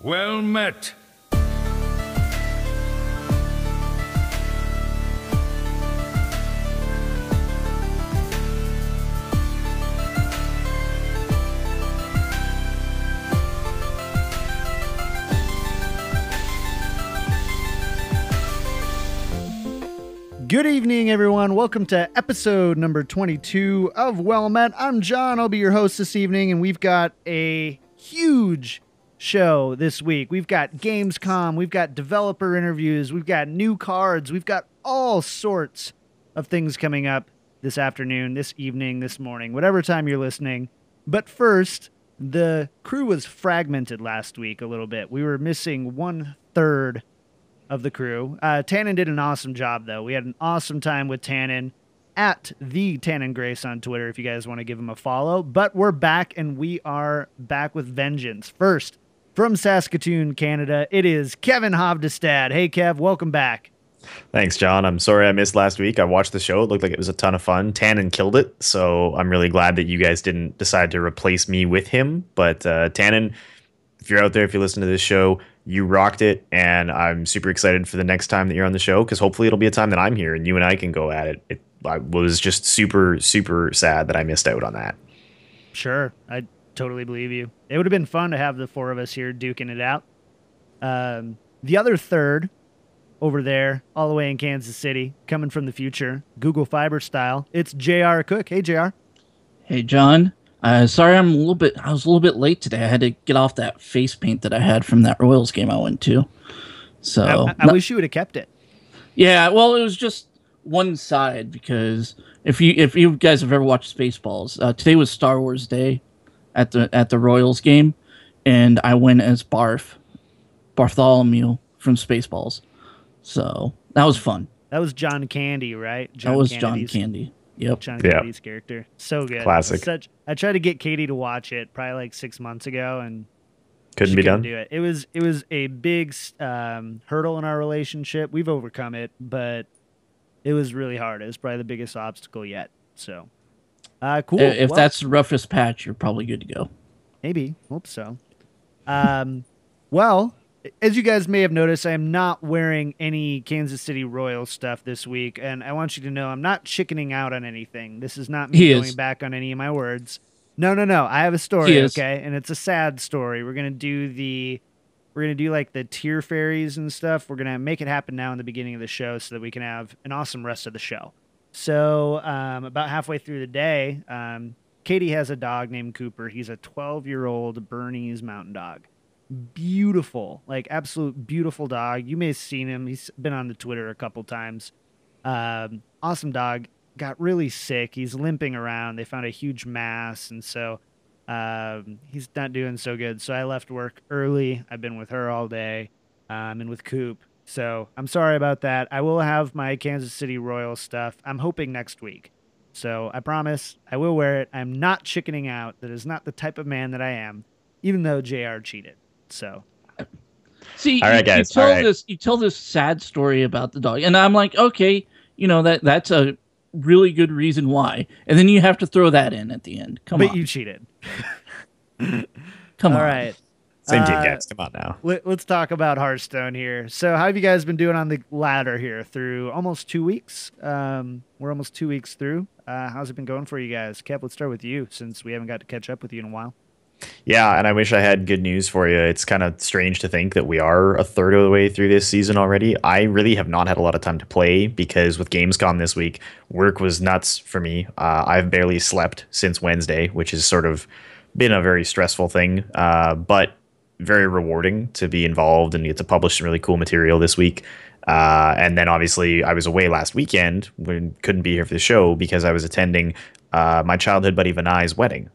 Well met. Good evening, everyone. Welcome to episode number 22 of Well Met. I'm John. I'll be your host this evening, and we've got a huge show this week. We've got Gamescom, we've got developer interviews, we've got new cards, we've got all sorts of things coming up this afternoon, this evening, this morning, whatever time you're listening. But first, the crew was fragmented last week a little bit. We were missing 1/3 of the crew. Tannen did an awesome job, though. We had an awesome time with Tannen at the Tannen Grace on Twitter if you guys want to give him a follow. But we're back, and we are back with vengeance. First, from Saskatoon, Canada, it is Kevin Hovdestad. Hey, Kev, welcome back. Thanks, John. I'm sorry I missed last week. I watched the show. It looked like it was a ton of fun. Tannen killed it, so I'm really glad that you guys didn't decide to replace me with him. But Tannen, if you're out there, if you listen to this show, you rocked it, and I'm super excited for the next time that you're on the show, because hopefully it'll be a time that I'm here and you and I can go at it. I was just super, super sad that I missed out on that. Sure, I totally believe you. It would have been fun to have the four of us here duking it out. The other third over there, all the way in Kansas City, coming from the future, Google Fiber style, it's JR Cook. Hey, JR. Hey, John. Sorry, I was a little bit late today. I had to get off that face paint that I had from that Royals game I went to. So I wish you would have kept it. Yeah, well, it was just one side, because if you guys have ever watched Spaceballs, today was Star Wars Day at the Royals game, and I went as Bartholomew from Spaceballs. So that was fun. That was John Candy, right? John Candy. Yep. John Candy's character. So good. Classic. I tried to get Katie to watch it probably like 6 months ago, and couldn't be done. Do it. It was a big hurdle in our relationship. We've overcome it, but it was really hard. It was probably the biggest obstacle yet. So, cool. If that's the roughest patch, you're probably good to go. Maybe. Hope so. Well, as you guys may have noticed, I am not wearing any Kansas City Royals stuff this week, and I want you to know I'm not chickening out on anything. This is not me going back on any of my words. No. I have a story, okay? And it's a sad story. We're gonna do like the tier fairies and stuff. We're gonna make it happen now in the beginning of the show so that we can have an awesome rest of the show. So about halfway through the day, Katie has a dog named Cooper. He's a 12-year-old Bernese Mountain Dog. Beautiful, like absolute beautiful dog. You may have seen him. He's been on the Twitter a couple times. Awesome dog. Got really sick. He's limping around. They found a huge mass, and so he's not doing so good. So I left work early. I've been with her all day, and with Coop. So I'm sorry about that. I will have my Kansas City Royals stuff. I'm hoping next week. So I promise I will wear it. I'm not chickening out. That is not the type of man that I am, even though JR cheated. So, see, all right, guys. You tell this sad story about the dog, and I'm like, okay, that's a really good reason why, and then you have to throw that in at the end. Come on, but you cheated. Come on. All right, same team, guys. Come on now. Let's talk about Hearthstone here. So, how have you guys been doing on the ladder here through almost 2 weeks? We're almost 2 weeks through. How's it been going for you guys? Kev, let's start with you, since we haven't got to catch up with you in a while. Yeah, and I wish I had good news for you. It's kind of strange to think that we are a third of the way through this season already. I really have not had a lot of time to play, because with Gamescom this week, work was nuts for me. I've barely slept since Wednesday, which has sort of been a very stressful thing, but very rewarding to be involved and get to publish some really cool material this week. And then obviously I was away last weekend when couldn't be here for the show because I was attending my childhood buddy Vinay's wedding.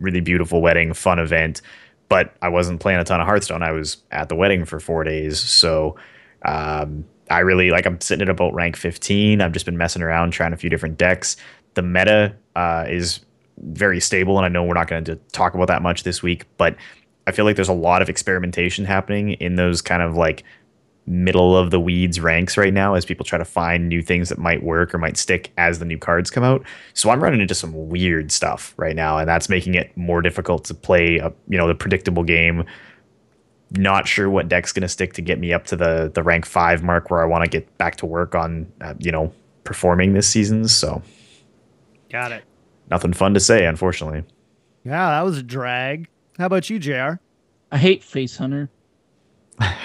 Really beautiful wedding, fun event, but I wasn't playing a ton of Hearthstone. I was at the wedding for 4 days. So I really I'm sitting at about rank 15. I've just been messing around, trying a few different decks. The meta is very stable, and I know we're not going to talk about that much this week, but I feel like there's a lot of experimentation happening in those kind of middle of the weeds ranks right now as people try to find new things that might work or might stick as the new cards come out. So I'm running into some weird stuff right now, and that's making it more difficult to play the predictable game not sure what deck's going to stick to get me up to the rank 5 mark where I want to get back to work on, performing this season. So Got it. nothing fun to say, unfortunately. Yeah, that was a drag. How about you, JR? I hate Face Hunter.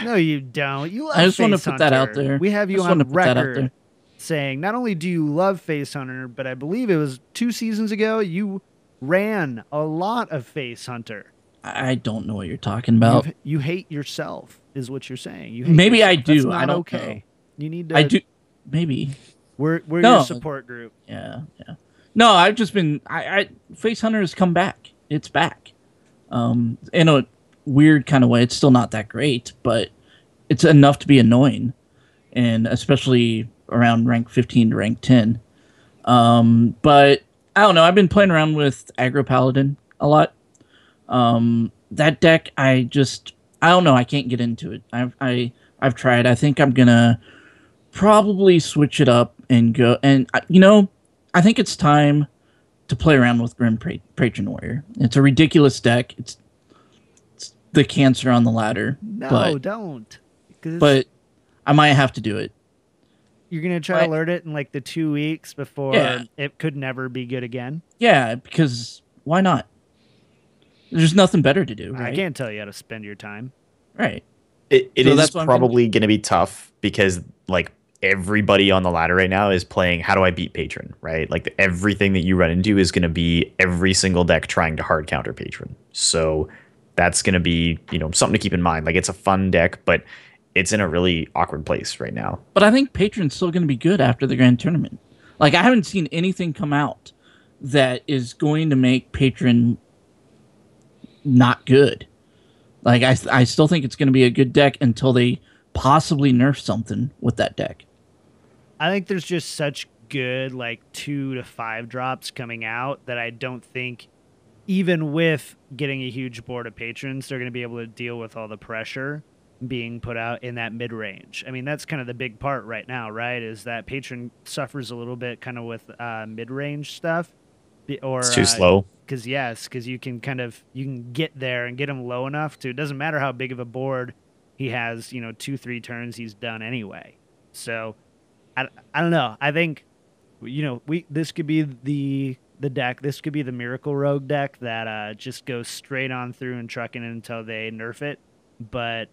No, you don't. You love I just want to Face put that Hunter. out there. We have you on record saying not only do you love Face Hunter, but I believe it was 2 seasons ago you ran a lot of Face Hunter. I don't know what you're talking about. You hate yourself, is what you're saying. You hate maybe yourself. I do. That's not I don't okay. know. You need to. I do. Maybe we're your support group. Yeah. No, I've just been. I Face Hunter has come back. It's back. In a weird kind of way. It's still not that great, but it's enough to be annoying, and especially around rank 15 to rank 10. But I don't know. I've been playing around with Aggro Paladin a lot. That deck, I don't know. I can't get into it. I've tried. I think I'm gonna probably switch it up and go. And I think it's time to play around with Grim Patron Warrior. It's a ridiculous deck. It's the cancer on the ladder. No, don't. But I might have to do it. You're gonna try to learn it in like the 2 weeks before it could never be good again. Yeah, because why not? There's nothing better to do, right? I can't tell you how to spend your time. Right. It is probably going to be tough because like everybody on the ladder right now is playing how do I beat Patron, right? Like everything that you run into is going to be every single deck trying to hard counter Patron. So that's going to be, something to keep in mind. Like it's a fun deck, but it's in a really awkward place right now. But I think Patron's still going to be good after the Grand Tournament. Like I haven't seen anything come out that is going to make Patron not good. Like I still think it's going to be a good deck until they possibly nerf something with that deck. I think there's just such good like 2 to 5 drops coming out that I don't think even with getting a huge board of patrons they're going to be able to deal with all the pressure being put out in that mid-range. I mean, that's kind of the big part right now, right? Is that Patron suffers a little bit kind of with mid-range stuff. Or it's too slow. Because you can get there and get him low enough to. It doesn't matter how big of a board he has. 2-3 turns he's done anyway. So I don't know. I think this could be the deck. This could be the Miracle Rogue deck that just goes straight on through and trucking it until they nerf it. But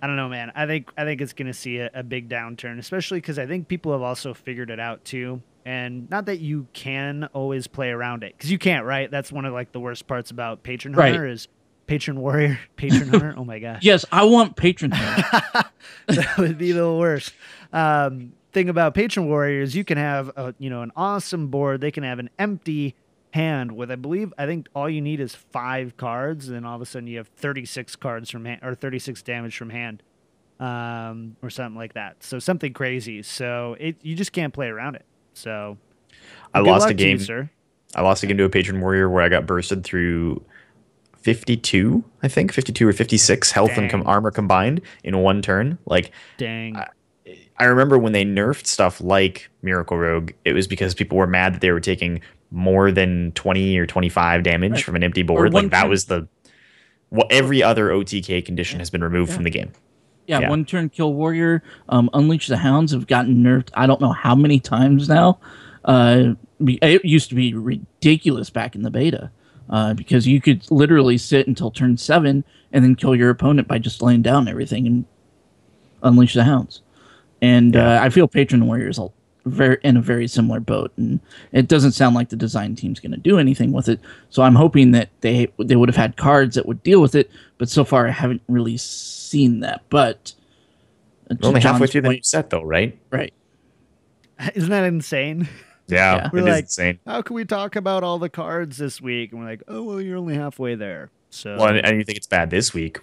I don't know, man. I think it's going to see a big downturn, especially because I think people have also figured it out too. And not that you can always play around it, because you can't, right? That's one of like the worst parts about Patron Hunter is Patron Warrior, Patron Hunter. Oh my gosh. Yes, I want Patron Hunter. That would be the worst. Thing about Patron Warrior is you can have an awesome board. They can have an empty hand with I think all you need is 5 cards, and then all of a sudden you have 36 cards from hand, or 36 damage from hand, or something like that. So something crazy. So you just can't play around it. So I lost a game, sir. I lost a game to a Patron Warrior where I got bursted through 52, I think 52 or 56 health and armor combined in one turn. Like, dang. I remember when they nerfed stuff like Miracle Rogue, it was because people were mad that they were taking more than 20 or 25 damage from an empty board. Like that was every other OTK condition has been removed from the game. Yeah, 1 turn kill warrior. Unleash the Hounds have gotten nerfed I don't know how many times now. It used to be ridiculous back in the beta because you could literally sit until turn 7 and then kill your opponent by just laying down everything and unleash the Hounds. And I feel Patron Warriors in a very similar boat, and it doesn't sound like the design team's going to do anything with it. So I'm hoping that they would have had cards that would deal with it, but so far I haven't really seen that. But we're only halfway through the new set, though, right? Right. Isn't that insane? Yeah, we're like, insane. How can we talk about all the cards this week? And we're like, oh well, you're only halfway there. So well, and you think it's bad this week?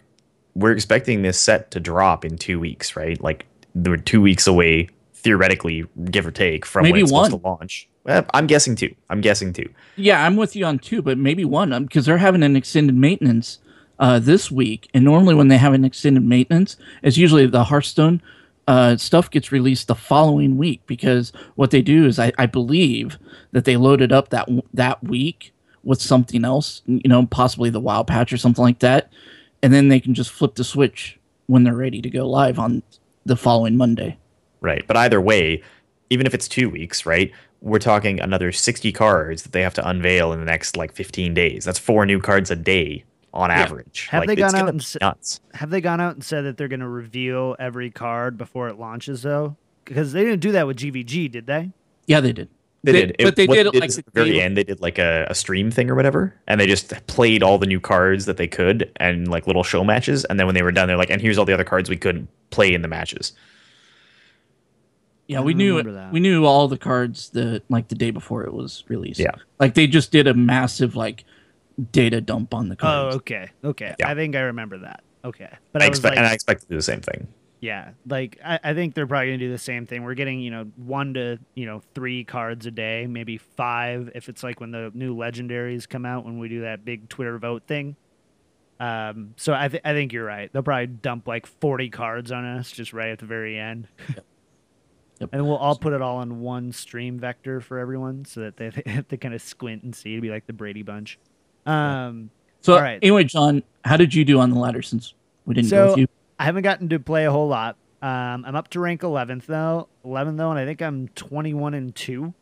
We're expecting this set to drop in 2 weeks, right? Like we're 2 weeks away, theoretically, give or take, from maybe when it's 1 supposed to launch. Well, I'm guessing 2. Yeah, I'm with you on 2, but maybe 1 because they're having an extended maintenance this week, and normally when they have an extended maintenance, it's usually the Hearthstone stuff gets released the following week, because what they do is I believe that they loaded up that week with something else, possibly the WoW patch or something like that, and then they can just flip the switch when they're ready to go live on the following Monday. Right. But either way, even if it's 2 weeks, right? We're talking another 60 cards that they have to unveil in the next like 15 days. That's 4 new cards a day on average. Have like, they it's gone out gonna and be nuts. have they gone out and said that they're going to reveal every card before it launches though? Because they didn't do that with GVG, did they? Yeah, they did. They did. But they what did they it did like is the at the very day. end. They did like a stream thing or whatever, and they just played all the new cards that they could and like little show matches. And then when they were done, they're like, "And here's all the other cards we couldn't play in the matches." Yeah, I we don't knew remember that. we knew all the cards the day before it was released. Yeah. Like they just did a massive like data dump on the Oh, cards. okay. Yeah. I think I remember that. Okay, but I I was expect, like, and I expect to do the same thing. yeah, like I think they're probably gonna do the same thing. We're getting 1 to 3 cards a day, maybe 5 if it's like when the new legendaries come out when we do that big Twitter vote thing. So I think you're right. They'll probably dump like 40 cards on us just right at the very end. Yep. And we'll all put it all on one stream vector for everyone so that they have to kind of squint and see. It'd be like the Brady Bunch. So all right. anyway, John, how did you do on the ladder since we didn't go So with you? I haven't gotten to play a whole lot. I'm up to rank 11th though, and I think I'm 21-2.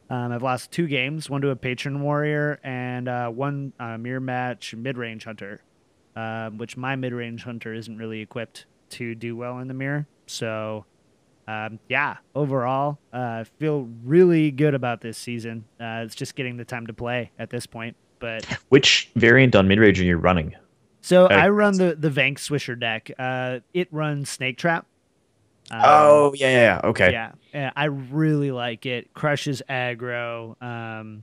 I've lost 2 games, one to a patron warrior and one mirror match mid-range hunter, which my mid-range hunter isn't really equipped to do well in the mirror. So yeah, overall, I feel really good about this season. It's just getting the time to play at this point. But Which variant on mid-range are you running? so I run the Vank Swisher deck. It runs Snake Trap. Yeah. Okay. Yeah, I really like it. Crushes aggro.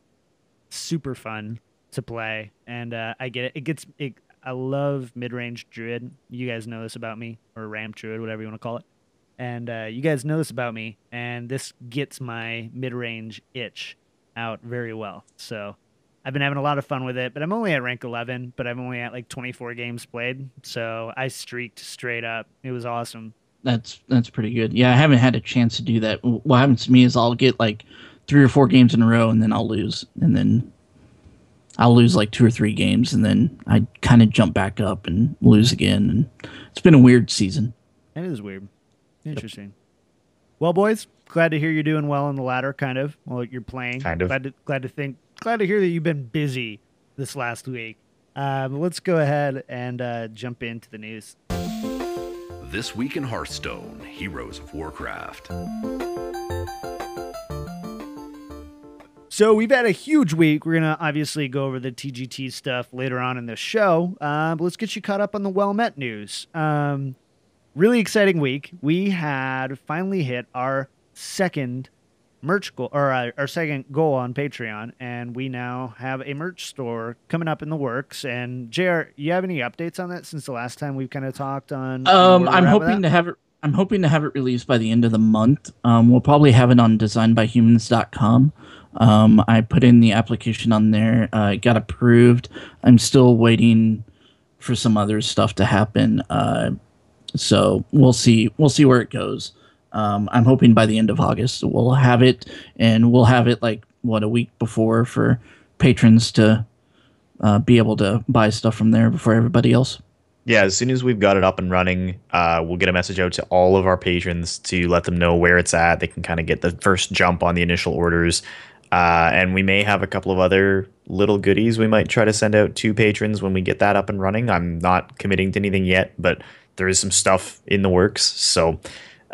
Super fun to play, and I get it. I love mid-range druid. You guys know this about me, or ramp druid, whatever you want to call it. And you guys know this about me, and this gets my mid-range itch out very well. So I've been having a lot of fun with it, but I'm only at rank 11, but I'm only at like 24 games played. So I streaked straight up. It was awesome. That's pretty good. Yeah, I haven't had a chance to do that. What happens to me is I'll get like 3 or 4 games in a row, and then I'll lose, and then I'll lose like 2 or 3 games, and then I kind of jump back up and lose again. And it's been a weird season. It is weird. Interesting. Well, boys, glad to hear you're doing well on the ladder. Kind of. Well, you're playing. Kind of. Glad to hear that you've been busy this last week. Let's go ahead and jump into the news. This week in Hearthstone, Heroes of Warcraft. So we've had a huge week. We're going to obviously go over the TGT stuff later on in the show. But let's get you caught up on the well-met news. Really exciting week. We had finally hit our second merch goal, or our second goal on Patreon, and we now have a merch store coming up in the works. And JR, you have any updates on that since the last time we've kind of talked on? I'm hoping to have it. I'm hoping to have it released by the end of the month. We'll probably have it on designbyhumans.com. I put in the application on there. It got approved. I'm still waiting for some other stuff to happen. So we'll see where it goes. I'm hoping by the end of August we'll have it, and we'll have it like a week before for patrons to be able to buy stuff from there before everybody else. Yeah, as soon as we've got it up and running, we'll get a message out to all of our patrons to let them know where it's at. They can kind of get the first jump on the initial orders. And we may have a couple of other little goodies we might try to send out to patrons when we get that up and running. I'm not committing to anything yet, but there is some stuff in the works. So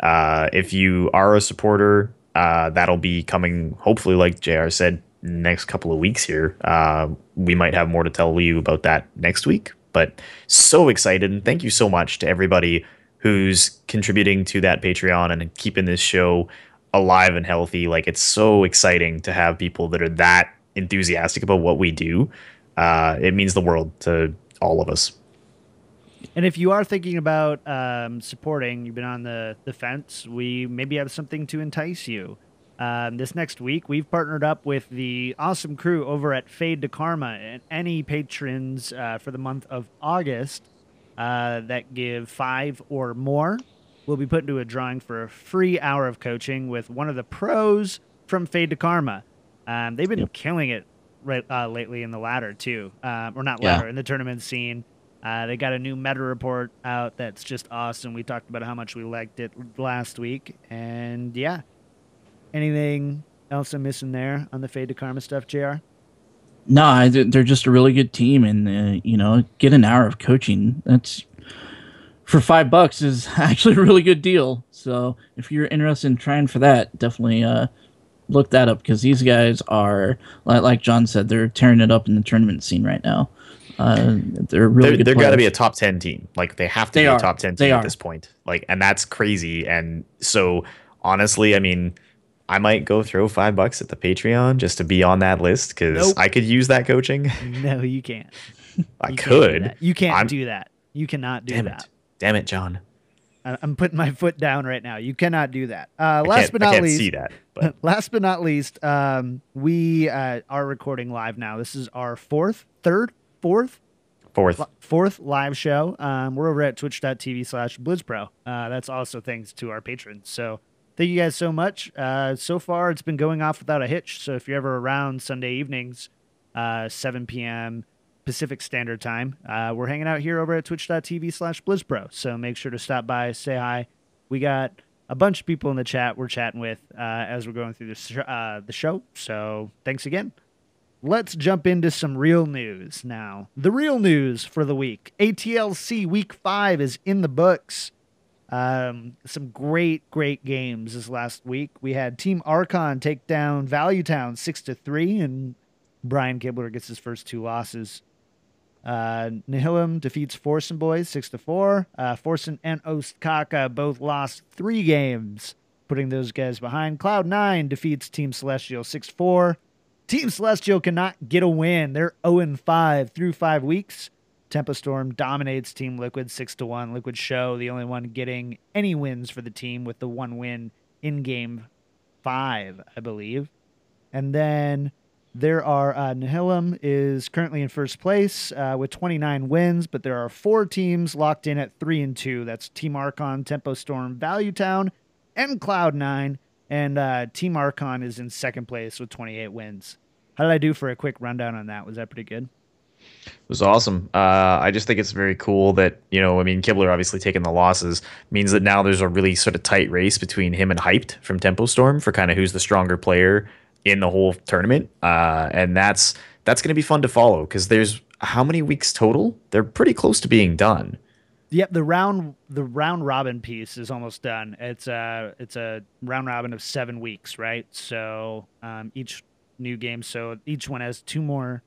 if you are a supporter, that'll be coming, hopefully, like JR said, next couple of weeks here. We might have more to tell you about that next week. But so excited, and thank you so much to everybody who's contributing to that Patreon and keeping this show alive and healthy. Like, it's so exciting to have people that are that enthusiastic about what we do. It means the world to all of us. And if you are thinking about supporting, you've been on the fence, we maybe have something to entice you. This next week, we've partnered up with the awesome crew over at Fade to Karma, and any patrons for the month of August that give 5 or more will be put into a drawing for a free hour of coaching with one of the pros from Fade to Karma. They've been killing it lately in the ladder too, or not ladder, in the tournament scene. They got a new meta report out that's just awesome. We talked about how much we liked it last week. And yeah, anything else I'm missing there on the Fade to Karma stuff, JR? No, they're just a really good team, and get an hour of coaching. That's for $5 is actually a really good deal. So if you're interested in trying for that, definitely look that up because these guys are like John said, they're tearing it up in the tournament scene right now. They're really good. They're got to be a top 10 team. Like they have to be a top 10 team at this point. Like, and that's crazy. And so honestly, I mean, I might go throw $5 at the Patreon just to be on that list because I could use that coaching. No, you can't. I could. You can't do that. You cannot do that. Damn it, John. I'm putting my foot down right now. You cannot do that. Last but not least, see that. But. Last but not least, we are recording live now. This is our fourth live show. We're over at twitch.tv/blitzpro. That's also thanks to our patrons. So thank you guys so much. So far, it's been going off without a hitch. So if you're ever around Sunday evenings, 7 p.m. Pacific Standard Time, we're hanging out here over at twitch.tv/blitzpro. So make sure to stop by, say hi. We got a bunch of people in the chat we're chatting with as we're going through the show. So thanks again. Let's jump into some real news now. The real news for the week. ATLC Week 5 is in the books. Some great games this last week. We had Team Archon take down Valuetown 6-3, and Brian Kibler gets his first 2 losses. Nihilum defeats Forsen Boys 6-4. Forsen and Ostkaka both lost 3 games, putting those guys behind. Cloud9 defeats Team Celestial 6-4. Team Celestial cannot get a win. They're 0-5 through 5 weeks. Tempo Storm dominates Team Liquid 6-1. Liquid Show, the only one getting any wins for the team with the 1 win in Game 5, I believe. And then there are Nihilum is currently in first place with 29 wins, but there are 4 teams locked in at 3-2. That's Team Archon, Tempo Storm, Valuetown, and Cloud9. And Team Archon is in second place with 28 wins. How did I do for a quick rundown on that? Was that pretty good? It was awesome. I just think it's very cool that, Kibler obviously taking the losses means that now there's a really sort of tight race between him and Hyped from Tempo Storm for kind of who's the stronger player in the whole tournament. And that's going to be fun to follow because there's how many weeks total? They're pretty close to being done. Yep, the round robin piece is almost done. It's a round robin of 7 weeks, right? So each new game, so each one has two more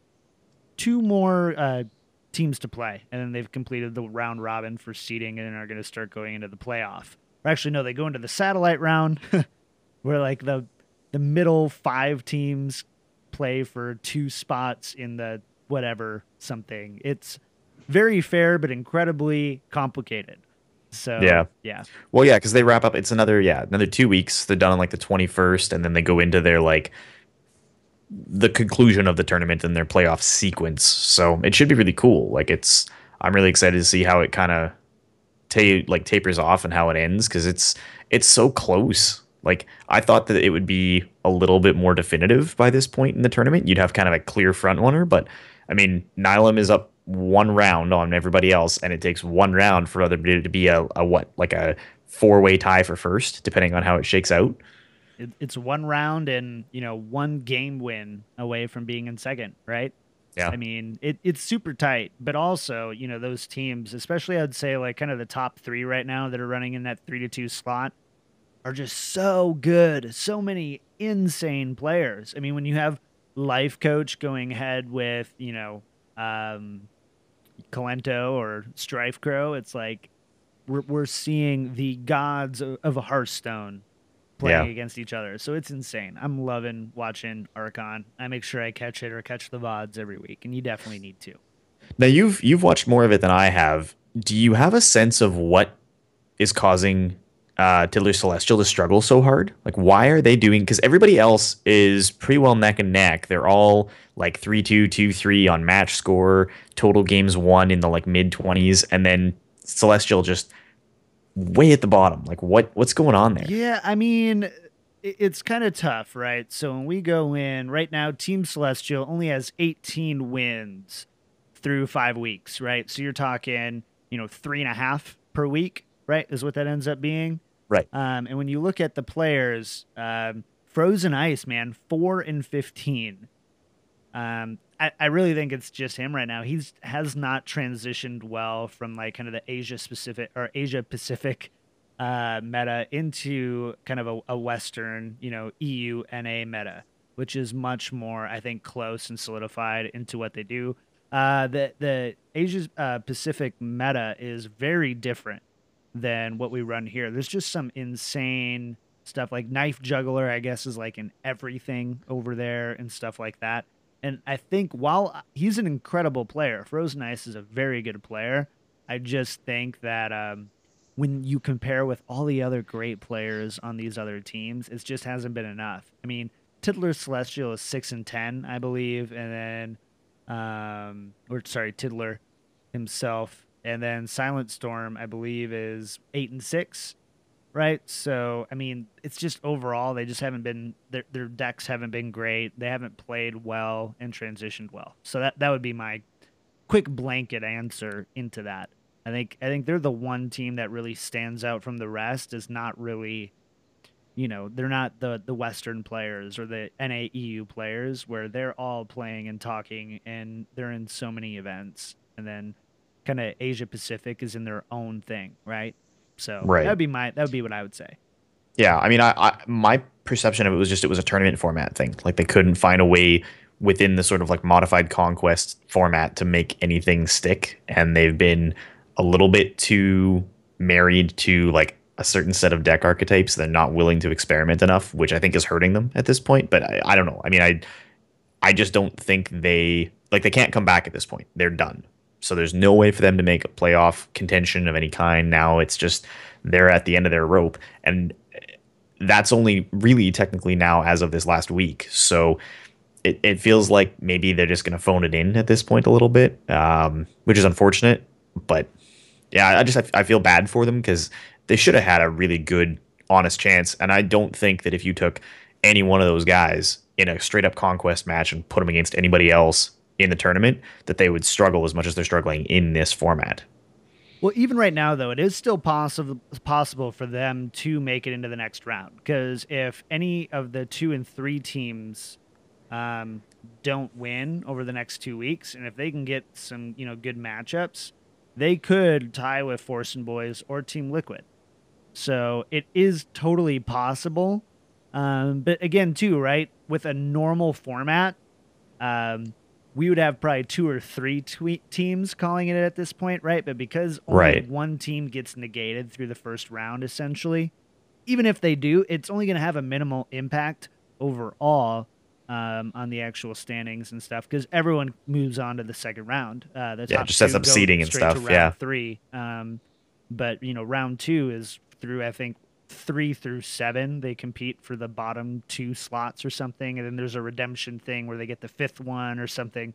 teams to play, and then they've completed the round robin for seeding and are going to start going into the playoff. Or actually, no, they go into the satellite round, where like the middle 5 teams play for 2 spots in the whatever something. It's very fair, but incredibly complicated. So yeah. Well, yeah, because they wrap up. It's another 2 weeks. They're done on like the 21st, and then they go into their the conclusion of the tournament and their playoff sequence. So it should be really cool. I'm really excited to see how it kind of tapers off and how it ends because it's so close. Like I thought that it would be a little bit more definitive by this point in the tournament. You'd have kind of a clear front runner, but I mean, Nihilum is up 1 round on everybody else, and it takes 1 round for everybody to be a 4-way tie for first, depending on how it shakes out. It's 1 round and 1 game win away from being in second, right? Yeah. I mean, it's super tight, but also those teams, especially I'd say like kind of the top 3 right now that are running in that 3-2 slot, are just so good. So many insane players. I mean, when you have Life Coach going head with Kalento or Strife Crow, it's like we're seeing the gods of Hearthstone playing against each other. So it's insane. I'm loving watching Archon. I make sure I catch it or catch the VODs every week, and you definitely need to. Now you've watched more of it than I have. Do you have a sense of what is causing Tiddler Celestial to struggle so hard? Like, why are they doing? Because everybody else is pretty well neck and neck. They're all like 3-2, 2-3 on match score, total games won in the mid 20s, and then Celestial just way at the bottom. Like, what's going on there? Yeah, I mean, it's kind of tough, right? So when we go in right now, Team Celestial only has 18 wins, through 5 weeks, right? So you're talking, 3.5 per week, right? Is what that ends up being. Right. And when you look at the players, Frozen Ice, man, 4-15. I really think it's just him right now. Has not transitioned well from like kind of the Asia Pacific meta into kind of a Western, EU NA meta, which is much more, I think, close and solidified into what they do. The Asia Pacific meta is very different than what we run here. There's just some insane stuff like Knife Juggler, I guess, is like in everything over there and stuff like that. And I think while he's an incredible player, Frozen Ice is a very good player. I just think that when you compare with all the other great players on these other teams, it just hasn't been enough. I mean, Tiddler Celestial is 6-10, I believe, and then, Tiddler himself, and then Silent Storm, I believe, is 8-6. Right. So, I mean, it's just overall, they just haven't been, their decks haven't been great. They haven't played well and transitioned well. So that would be my quick blanket answer into that. I think they're the one team that really stands out from the rest. Is not really, they're not the Western players or the NAEU players where they're all playing and talking and they're in so many events. And then kind of Asia Pacific is in their own thing. Right. So right. that would be what I would say. Yeah, I mean, my perception of it was a tournament format thing. Like they couldn't find a way within the sort of like modified conquest format to make anything stick, and they've been a little bit too married to like a certain set of deck archetypes. They're not willing to experiment enough, which I think is hurting them at this point. But I don't know. I mean, I just don't think they can't come back at this point. They're done. So there's no way for them to make a playoff contention of any kind. Now it's just they're at the end of their rope. And that's only really technically now as of this last week. So it feels like maybe they're just going to phone it in at this point a little bit, which is unfortunate. But yeah, I feel bad for them because they should have had a really good, honest chance. And I don't think that if you took any one of those guys in a straight up conquest match and put them against anybody else in the tournament, that they would struggle as much as they're struggling in this format. Well, even right now, though, it is still possible for them to make it into the next round. Because if any of the 2 and 3 teams don't win over the next 2 weeks, and if they can get some good matchups, they could tie with Force and Boys or Team Liquid. So it is totally possible. But again, too, right, with a normal format, we would have probably 2 or 3 teams calling it at this point, right? But because only one team gets negated through the first round, essentially, even if they do, it's only going to have a minimal impact overall on the actual standings and stuff because everyone moves on to the second round. The top just sets up seeding and stuff. To round 3. But round 2 is through, I think, 3 through 7 they compete for the bottom 2 slots or something, and then there's a redemption thing where they get the 5th one or something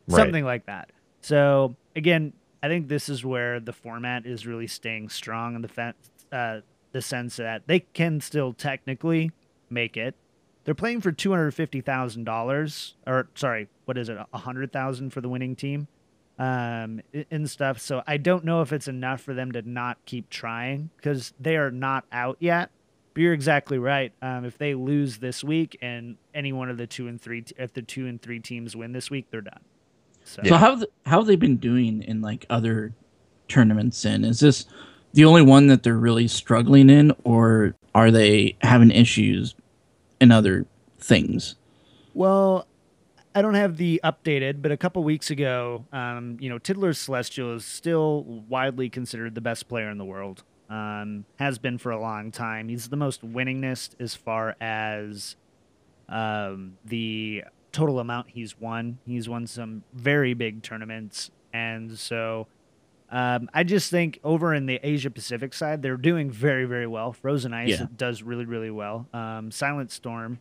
like that. So again, I think this is where the format is really staying strong in the sense that they can still technically make it. They're playing for $250,000, or sorry, what is it, $100,000 for the winning team, and stuff. So I don't know if it's enough for them to not keep trying because they are not out yet. But you're exactly right. If they lose this week and any one of the 2 and 3, if the 2 and 3 teams win this week, they're done. So how have they been doing in like other tournaments? And is this the only one that they're really struggling in, or are they having issues in other things? Well, I don't have the updated, but a couple weeks ago, Tiddler Celestial is still widely considered the best player in the world. Has been for a long time. He's the most winningest as far as the total amount he's won. He's won some very big tournaments, and so I just think over in the Asia Pacific side, they're doing very, very well. Frozen Ice does really, really well. Silent Storm,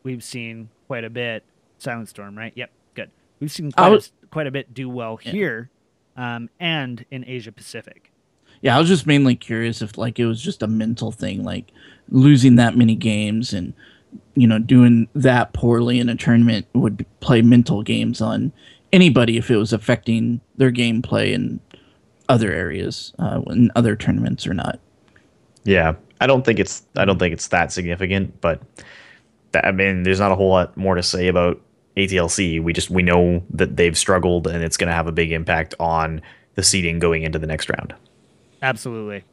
we've seen quite a bit. Silent Storm, right? Yep, good. We've seen quite a bit do well here and in Asia Pacific. Yeah, I was just mainly curious if like it was just a mental thing, like losing that many games and doing that poorly in a tournament would play mental games on anybody if it was affecting their gameplay in other areas, in other tournaments or not. Yeah, I don't think it's that significant, but I mean, there's not a whole lot more to say about ATLC. We know that they've struggled, and it's going to have a big impact on the seeding going into the next round. Absolutely.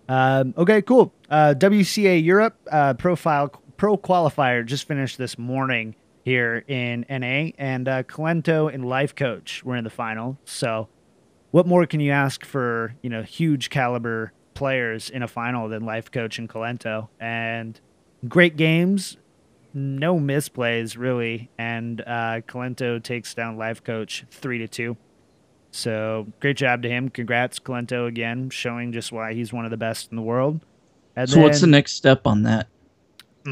Okay, cool. WCA Europe pro qualifier just finished this morning here in NA, and Kalento and Life Coach were in the final. So, what more can you ask for, huge caliber players in a final than Life Coach and Kalento? And great games, no misplays really, and Kalento takes down Life Coach 3-2. So great job to him. Congrats, Kalento, again, showing just why he's one of the best in the world. And so what's the next step on that? I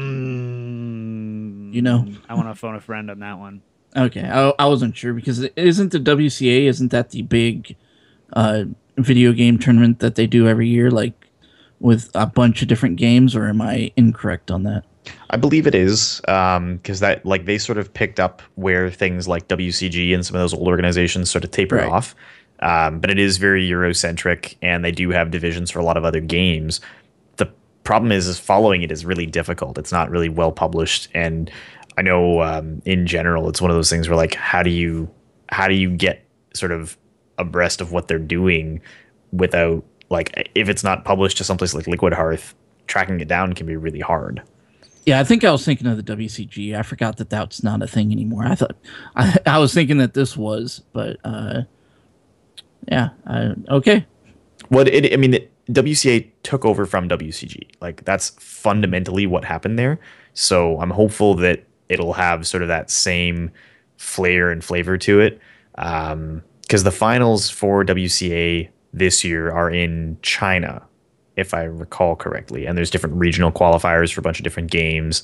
want to phone a friend on that one. Okay, I wasn't sure because isn't the WCA, isn't that the big video game tournament that they do every year, like with a bunch of different games, or am I incorrect on that? I believe it is, because that they sort of picked up where things like WCG and some of those old organizations sort of tapered off. But it is very Eurocentric, and they do have divisions for a lot of other games. The problem is following it is really difficult. It's not really well published, and I know in general it's one of those things where how do you get sort of abreast of what they're doing without if it's not published to someplace like Liquid Hearth, tracking it down can be really hard. Yeah, I think I was thinking of the WCG. I forgot that that's not a thing anymore. I thought I was thinking that this was, but okay. The WCA took over from WCG. That's fundamentally what happened there. So I'm hopeful that it'll have sort of that same flair and flavor to it. Because the finals for WCA this year are in China, if I recall correctly, and there's different regional qualifiers for a bunch of different games.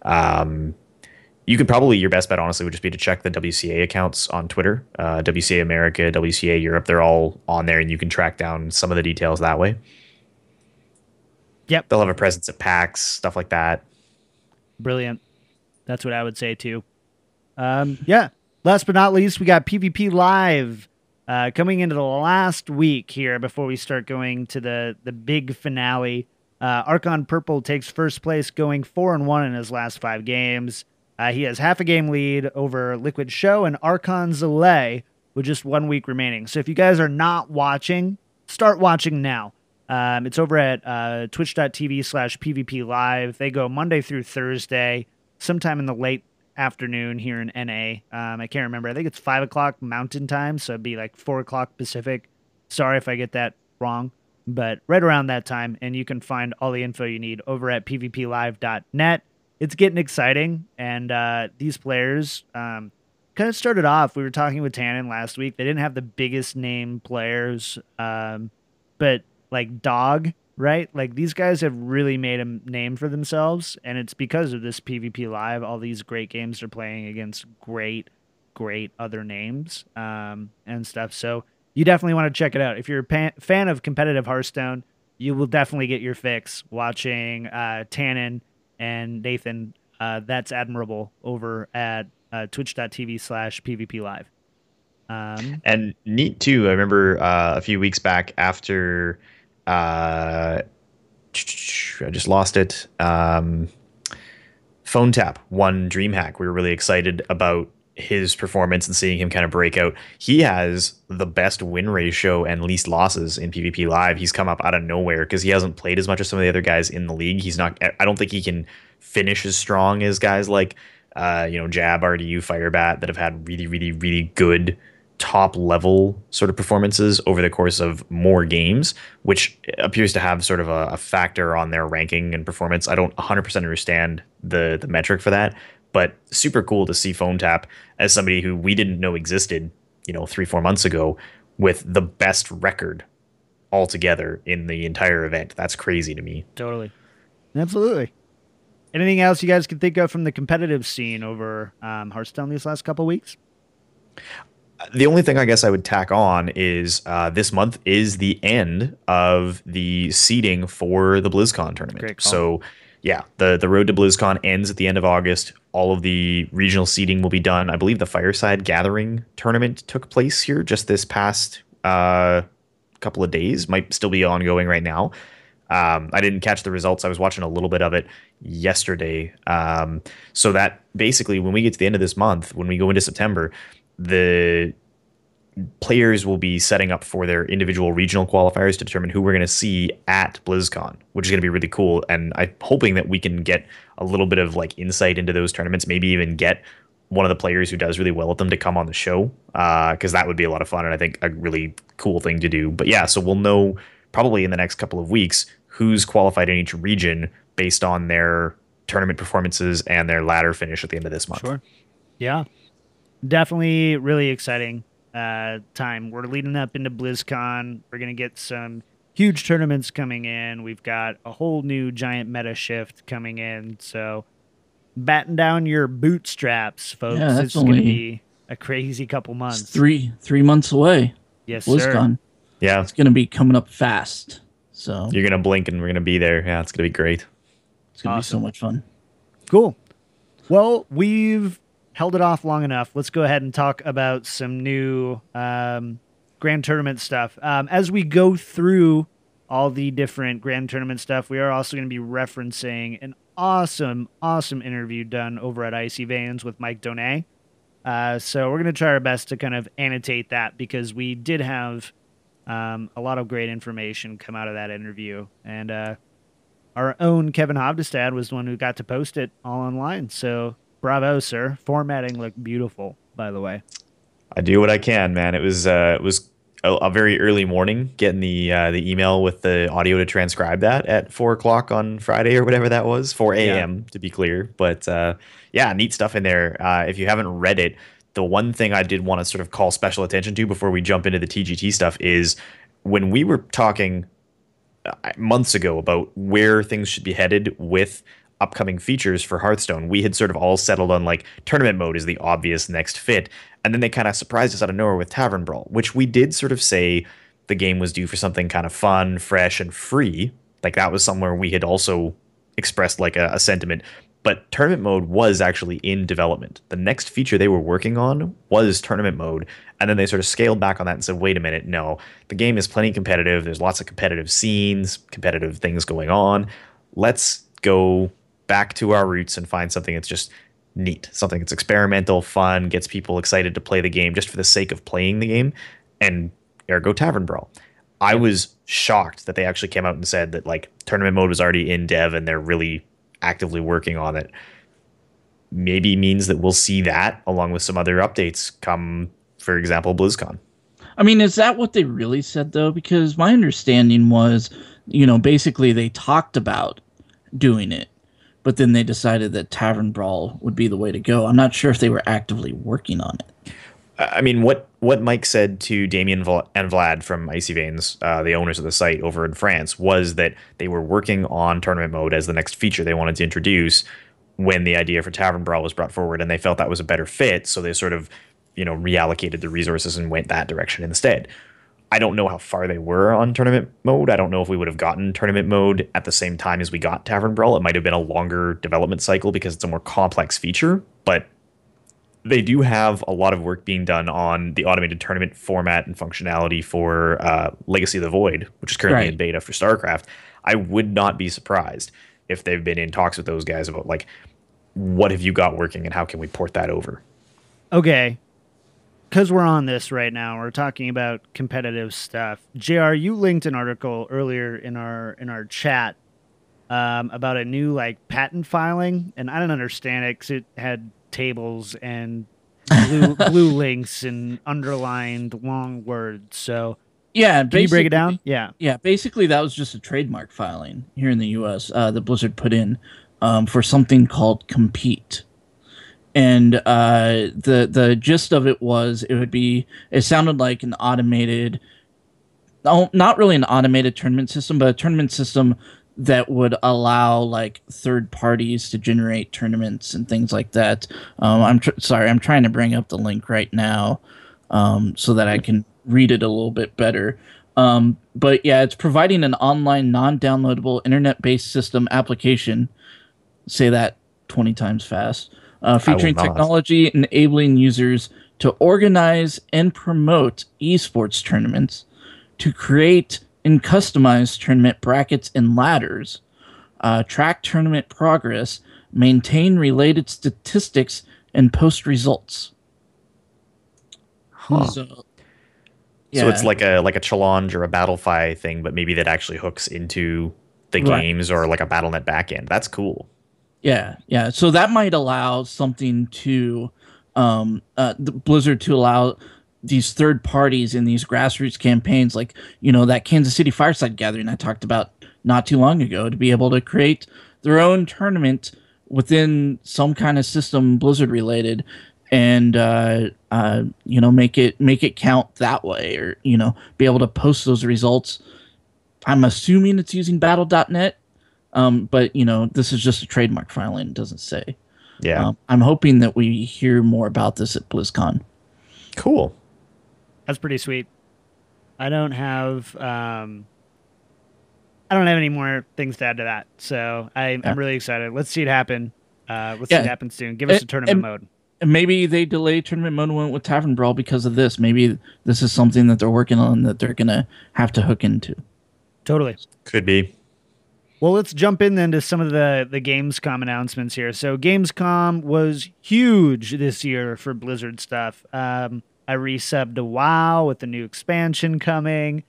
You could probably, your best bet honestly would just be to check the WCA accounts on Twitter. WCA America, WCA Europe, they're all on there, and you can track down some of the details that way. Yep. They'll have a presence at PAX, stuff like that. Brilliant. That's what I would say too. Yeah. Last but not least, we got PvP Live coming into the last week here before we start going to the big finale. Archon Purple takes first place, going 4-1 in his last 5 games. He has half a game lead over Liquid Show and Archon Zalay with just 1 week remaining. So if you guys are not watching, start watching now. It's over at twitch.tv/PvP Live. They go Monday through Thursday, sometime in the late afternoon here in NA. I can't remember. I think it's 5 o'clock Mountain Time, so it'd be like 4 o'clock Pacific. Sorry if I get that wrong, but right around that time. And you can find all the info you need over at pvplive.net. It's getting exciting, and these players kind of started off. We were talking with Tannen last week. They didn't have the biggest name players, but like Dog, right? Like these guys have really made a name for themselves, and it's because of this PvP Live. All these great games they're playing against great other names and stuff. So you definitely want to check it out. If you're a fan of competitive Hearthstone, you will definitely get your fix watching Tannen and Nathan. That's admirable over at twitch.tv/PvP Live. And neat too. I remember a few weeks back after I just lost it. Phone Tap won DreamHack. We were really excited about his performance and seeing him kind of break out. He has the best win ratio and least losses in PvP Live. He's come up out of nowhere because he hasn't played as much as some of the other guys in the league. I don't think he can finish as strong as guys like Jab, RDU, Firebat that have had really, really, really good top level sort of performances over the course of more games, which appears to have sort of a factor on their ranking and performance. I don't 100% understand the metric for that, but super cool to see Phone Tap as somebody who we didn't know existed, 3-4 months ago, with the best record altogether in the entire event. That's crazy to me. Totally. Absolutely. Anything else you guys can think of from the competitive scene over Hearthstone these last couple weeks? The only thing I guess I would tack on is this month is the end of the seeding for the BlizzCon tournament. Great call. So, yeah, the road to BlizzCon ends at the end of August. all of the regional seeding will be done. I believe the Fireside Gathering tournament took place here just this past couple of days. Might still be ongoing right now. I didn't catch the results. I was watching a little bit of it yesterday. So that basically, when we get to the end of this month, when we go into September, the players will be setting up for their individual regional qualifiers to determine who we're going to see at BlizzCon, which is going to be really cool. And I'm hoping that we can get a little bit of like insight into those tournaments, maybe even get one of the players who does really well at them to come on the show, because that would be a lot of fun and I think a really cool thing to do. But yeah, so we'll know probably in the next couple of weeks who's qualified in each region based on their tournament performances and their ladder finish at the end of this month. Sure. Yeah. Definitely really exciting time. We're leading up into BlizzCon. We're going to get some huge tournaments coming in. We've got a whole new giant meta shift coming in. So batten down your bootstraps, folks. Yeah, it's going to be a crazy couple months. It's three months away. Yes, BlizzCon. sir. Yeah. It's going to be coming up fast. So you're going to blink and we're going to be there. Yeah, it's going to be great. It's going to be so much fun. Cool. Well, we've held it off long enough. Let's go ahead and talk about some new Grand Tournament stuff. As we go through all the different Grand Tournament stuff, we are also going to be referencing an awesome interview done over at Icy Veins with Mike Donay. So we're going to try our best to kind of annotate that because we did have a lot of great information come out of that interview. And our own Kevin Hovdestad was the one who got to post it all online. So bravo, sir. Formatting looked beautiful, by the way. I do what I can, man. It was a very early morning getting the email with the audio to transcribe that at 4:00 on Friday or whatever that was, 4 a.m. to be clear. But yeah, neat stuff in there. If you haven't read it, the one thing I did want to sort of call special attention to before we jump into the TGT stuff is when we were talking months ago about where things should be headed with upcoming features for Hearthstone, we had sort of all settled on like tournament mode is the obvious next fit. And then they kind of surprised us out of nowhere with Tavern Brawl, which we did sort of say the game was due for something kind of fun, fresh, and free. Like that was somewhere we had also expressed like a sentiment. But tournament mode was actually in development. The next feature they were working on was tournament mode. And then they sort of scaled back on that and said, wait a minute, no, the game is plenty competitive. There's lots of competitive scenes, competitive things going on. Let's go back to our roots and find something that's just neat, something that's experimental, fun, gets people excited to play the game just for the sake of playing the game, and ergo Tavern Brawl. I was shocked that they actually came out and said that like tournament mode was already in dev and they're really actively working on it. Maybe means that we'll see that along with some other updates come, for example, BlizzCon. I mean, is that what they really said though? Because my understanding was, basically they talked about doing it, but then they decided that Tavern Brawl would be the way to go. I'm not sure if they were actively working on it. I mean, what Mike said to Damien and Vlad from Icy Veins, the owners of the site over in France, was that they were working on tournament mode as the next feature they wanted to introduce when the idea for Tavern Brawl was brought forward, and they felt that was a better fit, so they sort of, reallocated the resources and went that direction instead. I don't know how far they were on tournament mode. I don't know if we would have gotten tournament mode at the same time as we got Tavern Brawl. It might have been a longer development cycle because it's a more complex feature, but they do have a lot of work being done on the automated tournament format and functionality for Legacy of the Void, which is currently in beta for StarCraft. I would not be surprised if they've been in talks with those guys about like, what have you got working and how can we port that over? Okay. Because we're on this right now, we're talking about competitive stuff. JR, you linked an article earlier in our chat about a new like patent filing, and I didn't understand it because it had tables and blue links and underlined long words. So yeah, can you break it down? Yeah. Basically, that was just a trademark filing here in the U.S. That Blizzard put in for something called Compete. And the gist of it was it sounded like an automated, not really an automated tournament system, but a tournament system that would allow like third parties to generate tournaments and things like that. I'm trying to bring up the link right now so that I can read it a little bit better. But yeah, it's providing an online non-downloadable internet-based system application. Say that 20 times fast. featuring technology enabling users to organize and promote esports tournaments, to create and customize tournament brackets and ladders, track tournament progress, maintain related statistics, and post results. Huh. So it's like a challenge or a Battlefy thing, but maybe that actually hooks into the games or like a BattleNet backend. That's cool. Yeah. So that might allow something to Blizzard to allow these third parties in these grassroots campaigns, like that Kansas City Fireside Gathering I talked about not too long ago, to be able to create their own tournament within some kind of system Blizzard related, and make it count that way, or be able to post those results. I'm assuming it's using Battle.net, but this is just a trademark filing. It doesn't say. Yeah, I'm hoping that we hear more about this at BlizzCon. Cool. That's pretty sweet. I don't have any more things to add to that, so I'm really excited. Let's see it happen. Let's see it happen soon. Give us a tournament mode. And maybe they delayed tournament mode and went with Tavern Brawl because of this. Maybe this is something that they're working on that they're gonna have to hook into. Totally. Could be. Well, let's jump in then to some of the Gamescom announcements here. So Gamescom was huge this year for Blizzard stuff. I resubbed to WoW with the new expansion coming,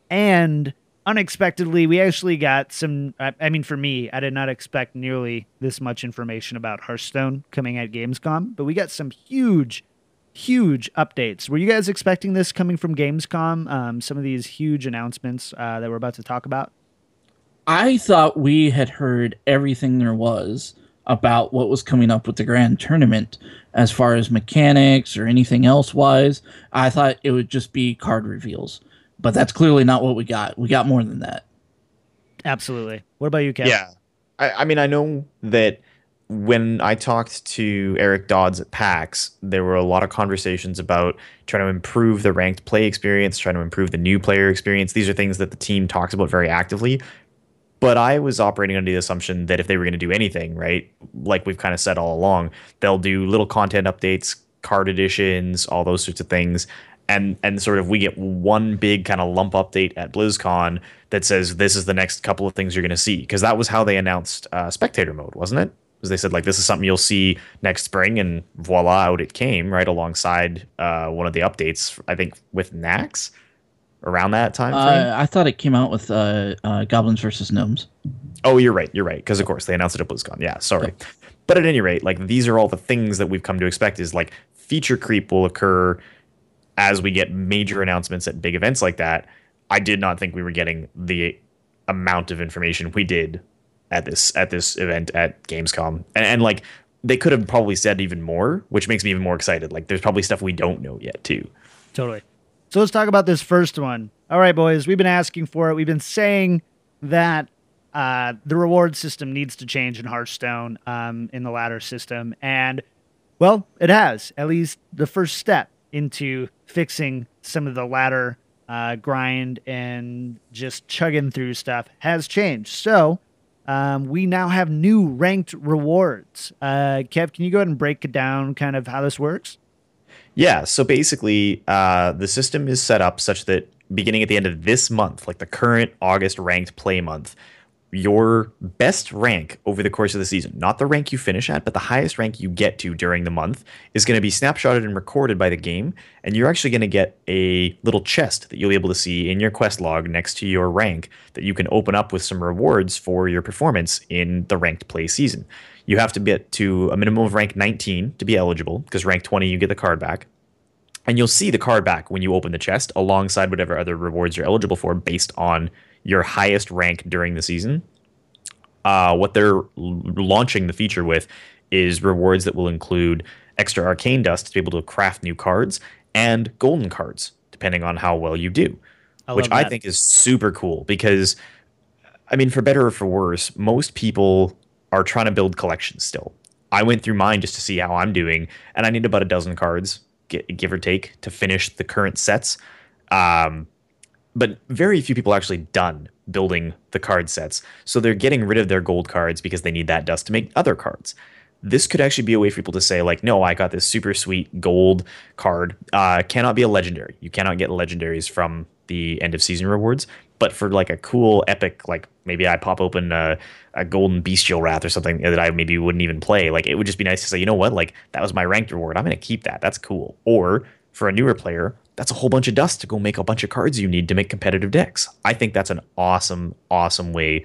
and unexpectedly, we actually got some. I mean, for me, I did not expect nearly this much information about Hearthstone coming at Gamescom, but we got some huge updates. Were you guys expecting this coming from Gamescom? Some of these huge announcements that we're about to talk about? I thought we had heard everything there was about what was coming up with the grand tournament as far as mechanics or anything else wise. I thought it would just be card reveals, but that's clearly not what we got. We got more than that. Absolutely. What about you, Kev? Yeah. I mean, I know that when I talked to Eric Dodds at PAX, there were a lot of conversations about trying to improve the ranked play experience, trying to improve the new player experience. These are things that the team talks about very actively. But I was operating under the assumption that if they were going to do anything, right, like we've kind of said all along, they'll do little content updates, card additions, all those sorts of things. And sort of we get one big kind of lump update at BlizzCon that says this is the next couple of things you're going to see. Because that was how they announced spectator mode, wasn't it? Because they said, like, this is something you'll see next spring, and voila, out it came, right alongside one of the updates, I think, with Nax. Around that time frame? I thought it came out with Goblins versus Gnomes. Oh, you're right. Because, of course, they announced it at BlizzCon. Yeah, sorry. Yep. But at any rate, like, these are all the things that we've come to expect is, like, feature creep will occur as we get major announcements at big events like that. I did not think we were getting the amount of information we did at this event at Gamescom. And like, they could have probably said even more, which makes me even more excited. Like, there's probably stuff we don't know yet, too. Totally. So let's talk about this first one. All right, boys, we've been asking for it. We've been saying that the reward system needs to change in Hearthstone in the ladder system. And, well, it has. At least the first step into fixing some of the ladder grind and just chugging through stuff has changed. So we now have new ranked rewards. Kev, can you go ahead and break it down kind of how this works? Yeah, so basically, the system is set up such that beginning at the end of this month, like the current August ranked play month, your best rank over the course of the season, not the rank you finish at, but the highest rank you get to during the month, is going to be snapshotted and recorded by the game, and you're actually going to get a little chest that you'll be able to see in your quest log next to your rank that you can open up with some rewards for your performance in the ranked play season. You have to get to a minimum of rank 19 to be eligible, because rank 20 you get the card back. And you'll see the card back when you open the chest alongside whatever other rewards you're eligible for based on your highest rank during the season. What they're launching the feature with is rewards that will include extra arcane dust to be able to craft new cards and golden cards, depending on how well you do, which I think is super cool because, I mean, for better or for worse, most people are trying to build collections still. I went through mine just to see how I'm doing, and I need about a dozen cards, give or take, to finish the current sets. But very few people are actually done building the card sets. So they're getting rid of their gold cards because they need that dust to make other cards. this could actually be a way for people to say, like, no, I got this super sweet gold card. Cannot be a legendary. You cannot get legendaries from the end of season rewards. But for like a cool epic, like maybe I pop open a golden bestial wrath or something that I maybe wouldn't even play. Like it would just be nice to say, you know what, like that was my ranked reward. I'm gonna keep that. That's cool. Or for a newer player, that's a whole bunch of dust to go make a bunch of cards you need to make competitive decks. I think that's an awesome, awesome way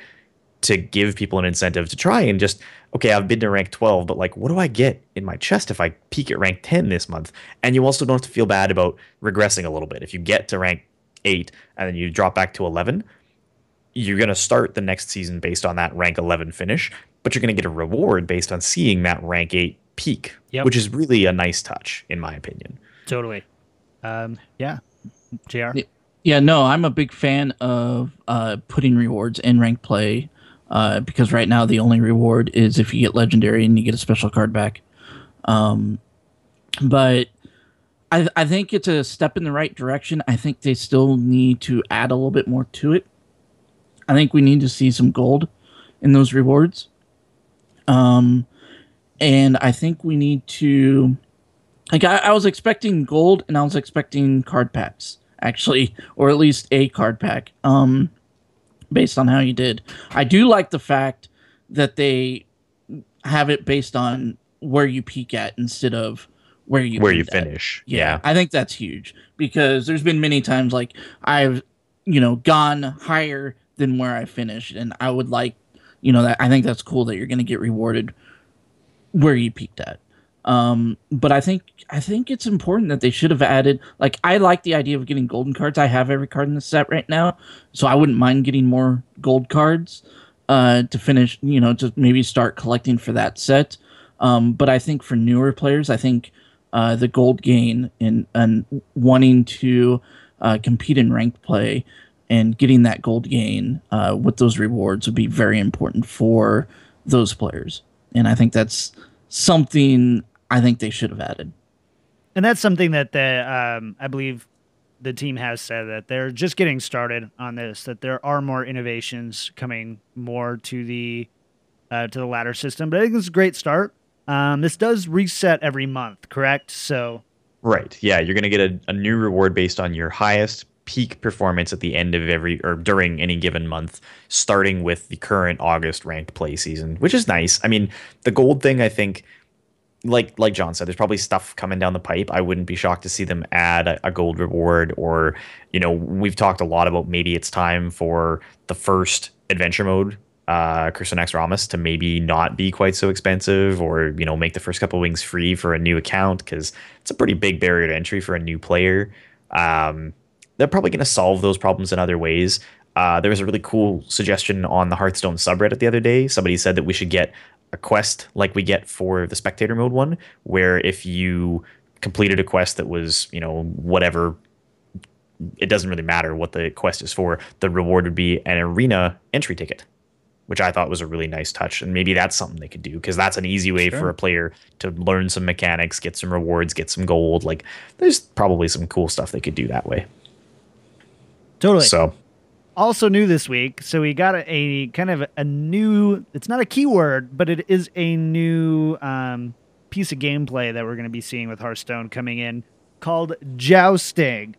to give people an incentive to try and just, okay, I've been to rank 12, but like, what do I get in my chest if I peak at rank 10 this month? And you also don't have to feel bad about regressing a little bit. If you get to rank 8 and then you drop back to 11, you're going to start the next season based on that rank 11 finish, but you're going to get a reward based on seeing that rank 8 peak, which is really a nice touch, in my opinion. Totally. Yeah. JR? Yeah, no, I'm a big fan of putting rewards in ranked play because right now the only reward is if you get legendary and you get a special card back. But I think it's a step in the right direction. I think they still need to add a little bit more to it. I think we need to see some gold in those rewards. And I think we need to... Like, I was expecting gold and I was expecting card packs, actually, or at least a card pack, based on how you did. I do like the fact that they have it based on where you peak at instead of where you finish. Yeah, I think that's huge because there's been many times like I've, gone higher than where I finished, and I would like, that I think that's cool that you're going to get rewarded where you peaked at. But I think it's important that they should have added, like, I like the idea of getting golden cards. I have every card in the set right now, so I wouldn't mind getting more gold cards, to finish, to maybe start collecting for that set. But I think for newer players, I think, the gold gain and wanting to, compete in ranked play and getting that gold gain, with those rewards would be very important for those players. And I think that's something I think they should have added. And that's something that I believe the team has said that they're just getting started on this, that there are more innovations coming more to the ladder system. But I think it's a great start. This does reset every month, correct? So, right. Yeah, you're going to get a new reward based on your highest peak performance at the end of during any given month, starting with the current August ranked play season, which is nice. I mean, the gold thing, I think, like John said, there's probably stuff coming down the pipe. I wouldn't be shocked to see them add a gold reward, or, we've talked a lot about maybe it's time for the first adventure mode, Curse of Naxxramas, to maybe not be quite so expensive, or, make the first couple wings free for a new account, because it's a pretty big barrier to entry for a new player. They're probably going to solve those problems in other ways. There was a really cool suggestion on the Hearthstone subreddit the other day. Somebody said that we should get a quest like we get for the spectator mode one, where if you completed a quest that was, whatever, it doesn't really matter what the quest is for, the reward would be an arena entry ticket, which I thought was a really nice touch. And maybe that's something they could do, because that's an easy way for a player to learn some mechanics, get some rewards, get some gold. Like, there's probably some cool stuff they could do that way. Totally. So, also new this week, so we got a kind of a new, it's not a keyword, but it is a new piece of gameplay that we're going to be seeing with Hearthstone coming in, called Jousting.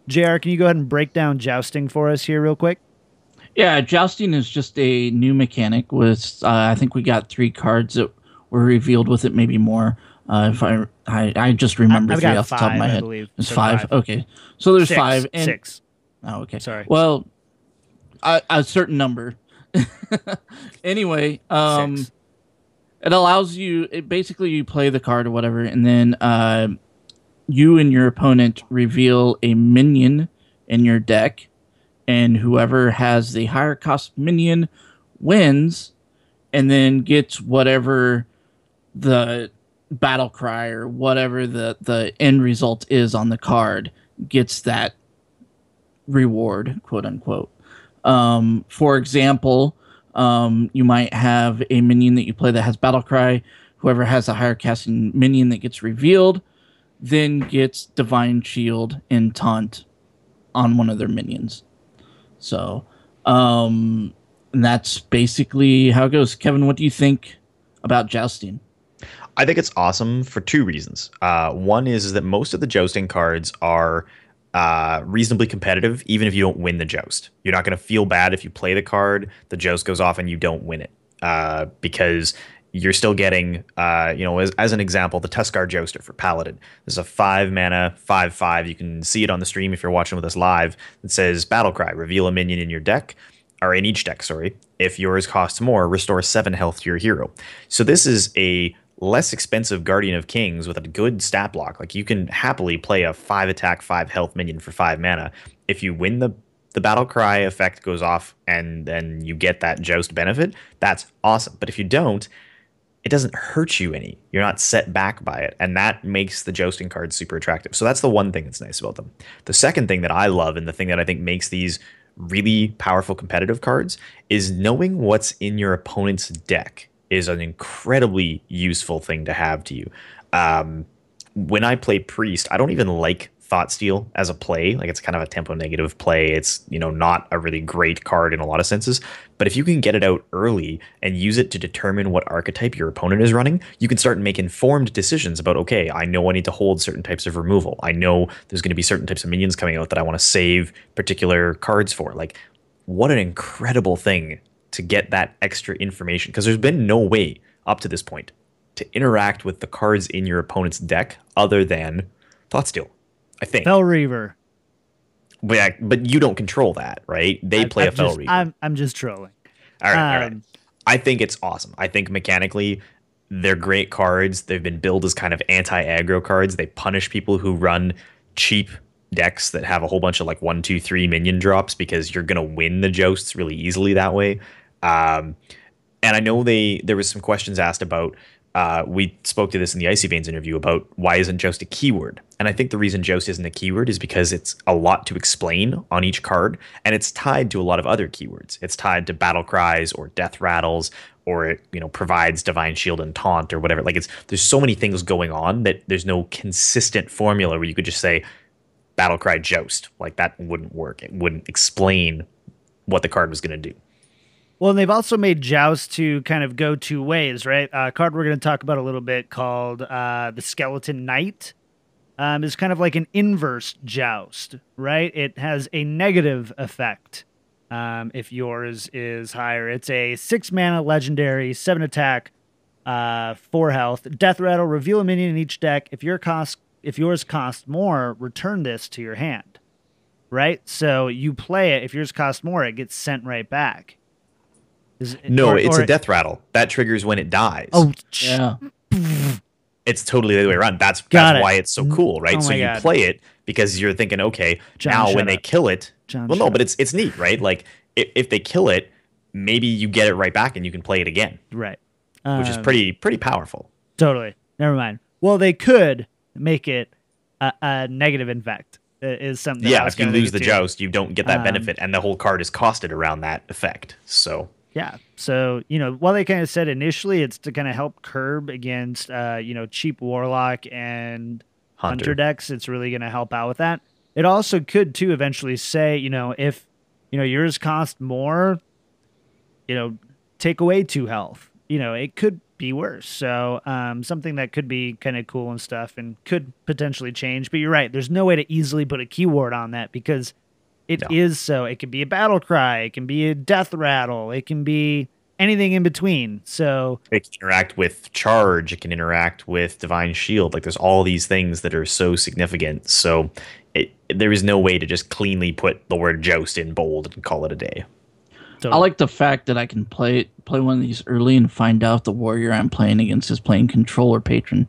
JR, can you go ahead and break down Jousting for us here real quick? Yeah, Jousting is just a new mechanic with, I think we got 3 cards that were revealed with it, maybe more. If I just remember 3 off the top of my head. It's so 5? Okay. So there's 5. And 6. Oh, okay. Sorry. Well, a certain number. Anyway, 6. It allows you, basically you play the card or whatever, and then you and your opponent reveal a minion in your deck, and whoever has the higher cost minion wins, and then gets whatever the battle cry or whatever the end result is on the card, gets that reward, quote unquote. For example, you might have a minion that you play that has battle cry. Whoever has a higher casting minion that gets revealed then gets divine shield and taunt on one of their minions. So, and that's basically how it goes. Kevin, what do you think about Jousting? I think it's awesome for two reasons. One is that most of the jousting cards are reasonably competitive, even if you don't win the joust. You're not going to feel bad if you play the card, the joust goes off, and you don't win it, because you're still getting, as an example, the Tuskar Jouster for Paladin. This is a 5 mana, 5/5. You can see it on the stream if you're watching with us live. It says Battle Cry, reveal a minion in your deck, or in each deck, sorry. If yours costs more, restore 7 health to your hero. So this is a less expensive Guardian of Kings with a good stat block. Like, you can happily play a 5 attack, 5 health minion for 5 mana. If you win the battle cry effect goes off and then you get that joust benefit, that's awesome. But if you don't, it doesn't hurt you any. You're not set back by it. And that makes the jousting cards super attractive. So that's the one thing that's nice about them. The second thing that I love, and the thing that I think makes these really powerful competitive cards, is knowing what's in your opponent's deck is an incredibly useful thing to have to you. When I play Priest, I don't even like Thoughtsteal as a play. Like, it's kind of a tempo negative play. It's, not a really great card in a lot of senses. But if you can get it out early and use it to determine what archetype your opponent is running, you can start and make informed decisions about, okay, I know I need to hold certain types of removal. I know there's going to be certain types of minions coming out that I want to save particular cards for. Like, what an incredible thing to get that extra information, because there's been no way up to this point to interact with the cards in your opponent's deck other than Thoughtsteal, I think. Fel Reaver. But you don't control that, right? They play a Fel Reaver. I'm just trolling. All right. I think it's awesome. I think mechanically they're great cards. They've been billed as kind of anti-aggro cards. They punish people who run cheap decks that have a whole bunch of like 1, 2, 3 minion drops, because you're going to win the jousts really easily that way. And I know there was some questions asked about, we spoke to this in the Icy Veins interview, about why isn't Joust a keyword? And I think the reason Joust isn't a keyword is because it's a lot to explain on each card, and it's tied to a lot of other keywords. It's tied to battle cries or death rattles, or it provides divine shield and taunt or whatever. Like, there's so many things going on that there's no consistent formula where you could just say battle cry Joust. Like, that wouldn't work. It wouldn't explain what the card was going to do. Well, and they've also made Joust to kind of go two ways, right? A card we're going to talk about a little bit called the Skeleton Knight is kind of like an inverse Joust, right? It has a negative effect if yours is higher. It's a 6 mana legendary, 7 attack, 4 health. Death Rattle, reveal a minion in each deck. If yours costs more, return this to your hand, right? So you play it. If yours costs more, it gets sent right back. It's a death rattle that triggers when it dies. Oh, yeah. It's totally the other way around. That's why it's so cool, right? So you play it because you're thinking, okay, now when they kill it, but it's neat, right? Like, if they kill it, maybe you get it right back and you can play it again, right? Which is pretty powerful. Totally. Never mind. Well, they could make it a negative effect. Is something. Yeah, if you lose the joust, you don't get that benefit, and the whole card is costed around that effect. So. Yeah. So, while they kind of said initially it's to kind of help curb against, cheap Warlock and Hunter decks, it's really going to help out with that. It also could, too, eventually say, if, yours cost more, take away 2 health. It could be worse. So, something that could be kind of cool and stuff and could potentially change. But you're right. There's no way to easily put a keyword on that, because it can be a battle cry, it can be a death rattle, it can be anything in between. So it can interact with charge, it can interact with divine shield. Like, there's all these things that are so significant. So there is no way to just cleanly put the word joust in bold and call it a day. I like the fact that I can play one of these early and find out the warrior I'm playing against is playing control or patron.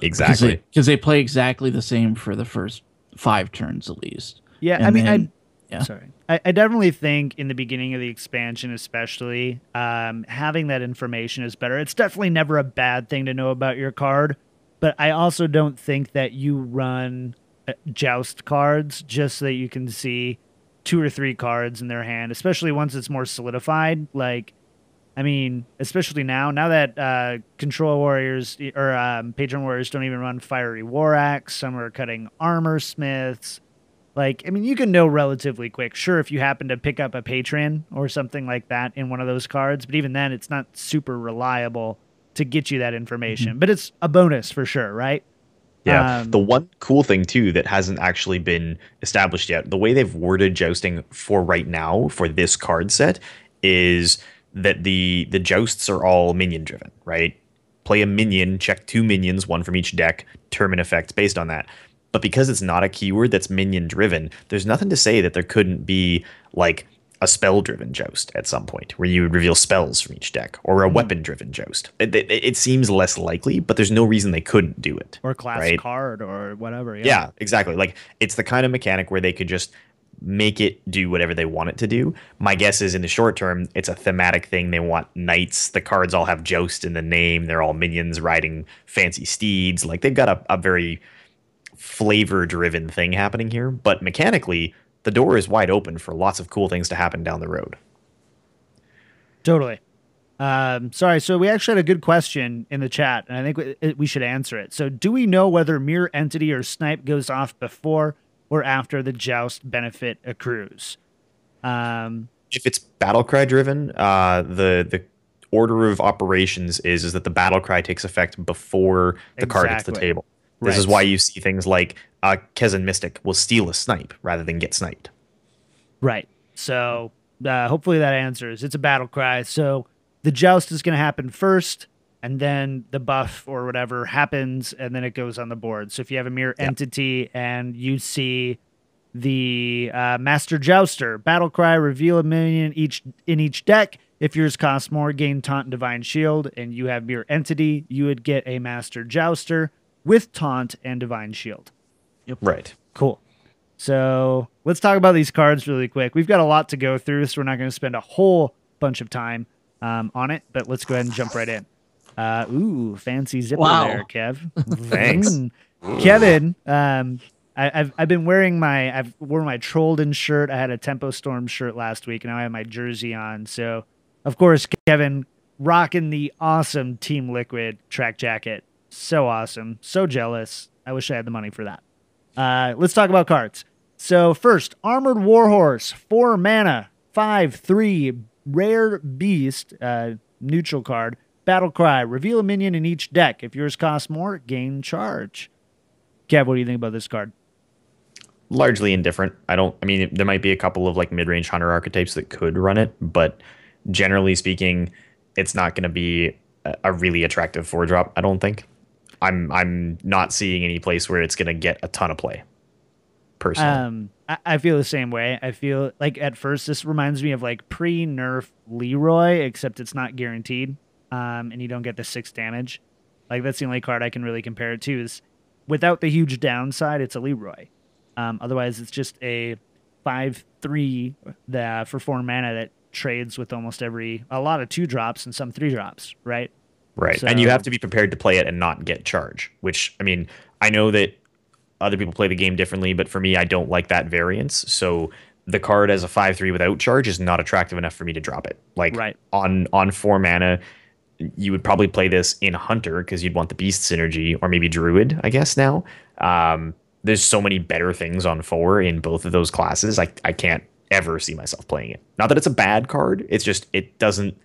Exactly. Because they play exactly the same for the first 5 turns at least. Yeah, I definitely think in the beginning of the expansion, especially, having that information is better. It's definitely never a bad thing to know about your card, but I also don't think that you run joust cards just so that you can see 2 or 3 cards in their hand, especially once it's more solidified. Like, especially now that control warriors or patron warriors don't even run fiery war axe, some are cutting armor smiths. Like, you can know relatively quick. Sure, if you happen to pick up a patron or something like that in one of those cards, but even then, it's not super reliable to get you that information. But it's a bonus for sure, right? Yeah. The one cool thing too that hasn't actually been established yet, the way they've worded jousting for right now for this card set is that the jousts are all minion driven, right? Play a minion, check 2 minions, one from each deck, determine effects based on that. But because it's not a keyword that's minion driven, there's nothing to say that there couldn't be like a spell-driven joust at some point where you would reveal spells from each deck, or a weapon-driven joust. It seems less likely, but there's no reason they couldn't do it. Or class right? card or whatever. Yeah, exactly. Like, it's the kind of mechanic where they could just make it do whatever they want it to do. My guess is in the short term, it's a thematic thing. They want knights. The cards all have joust in the name. They're all minions riding fancy steeds. Like, they've got a very flavor-driven thing happening here. But mechanically, the door is wide open for lots of cool things to happen down the road. Totally. Sorry, so we actually had a good question in the chat, and I think we should answer it. So do we know whether Mirror Entity or Snipe goes off before or after the Joust benefit accrues? If it's Battlecry driven, the order of operations is that the Battlecry takes effect before the card hits the table. This is why you see things like Kezan Mystic will steal a snipe rather than get sniped. Right. So hopefully that answers. It's a battle cry. So the joust is going to happen first, and then the buff or whatever happens, and then it goes on the board. So if you have a mirror entity and you see the Master Jouster, battle cry, reveal a minion in each deck. If yours costs more, gain Taunt and Divine Shield, and you have mirror entity, you would get a Master Jouster with Taunt and Divine Shield. Yep. Right. Cool. So let's talk about these cards really quick. We've got a lot to go through, so we're not going to spend a whole bunch of time on it, but let's go ahead and jump right in. Ooh, fancy zipper there, Kev. Thanks. Kevin, I've been wearing I've worn my Trollden shirt. I had a Tempo Storm shirt last week, and now I have my jersey on. So, of course, Kevin rocking the awesome Team Liquid track jacket. So awesome. So jealous. I wish I had the money for that. Let's talk about cards. So first, Armored Warhorse, 4 mana, 5/3, rare beast, neutral card, battle cry, reveal a minion in each deck. If yours costs more, gain charge. Kev, what do you think about this card? Largely indifferent. There might be a couple of like mid-range hunter archetypes that could run it, but generally speaking, it's not going to be a really attractive 4-drop, I don't think. I'm not seeing any place where it's going to get a ton of play, personally. I feel the same way. I feel like at first this reminds me of like pre-nerf Leroy, except it's not guaranteed, and you don't get the 6 damage. Like, that's the only card I can really compare it to. Is without the huge downside, it's a Leroy. Otherwise, it's just a 5/3 for 4 mana that trades with a lot of 2-drops and some 3-drops, right? Right. So, and you have to be prepared to play it and not get charge, which, I know that other people play the game differently, but for me, I don't like that variance. So the card as a 5/3 without charge is not attractive enough for me to drop it. Like, on 4 mana, you would probably play this in Hunter because you'd want the Beast synergy, or maybe Druid, I guess now. There's so many better things on 4 in both of those classes. I can't ever see myself playing it. Not that it's a bad card. It's just it doesn't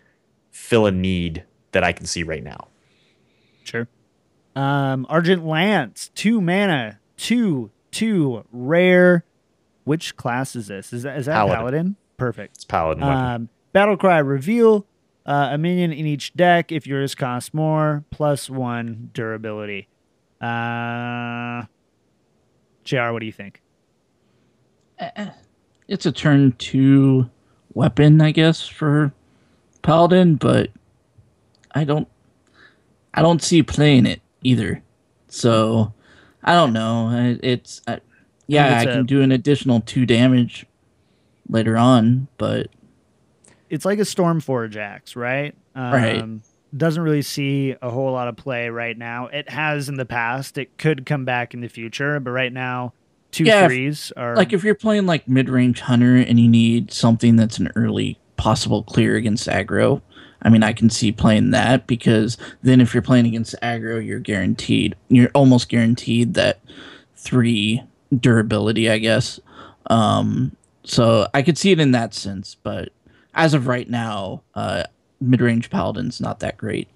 fill a need that I can see right now. Sure. Argent Lance, 2 mana, 2/2 rare. Which class is this? Is that Paladin? Perfect. It's Paladin. Battlecry, reveal a minion in each deck. If yours costs more, +1 durability. JR, what do you think? It's a turn 2 weapon, I guess, for Paladin, but I don't see playing it either. So I don't know. I can do an additional 2 damage later on, but it's like a Stormforge axe, right? Right. Doesn't really see a whole lot of play right now. It has in the past. It could come back in the future, but right now, 2/3s are... Like, if you're playing, like, mid-range Hunter and you need something that's an early possible clear against aggro, I can see playing that, because then if you're playing against aggro, you're almost guaranteed that 3 durability, I guess. So I could see it in that sense, but as of right now, mid-range Paladin's not that great.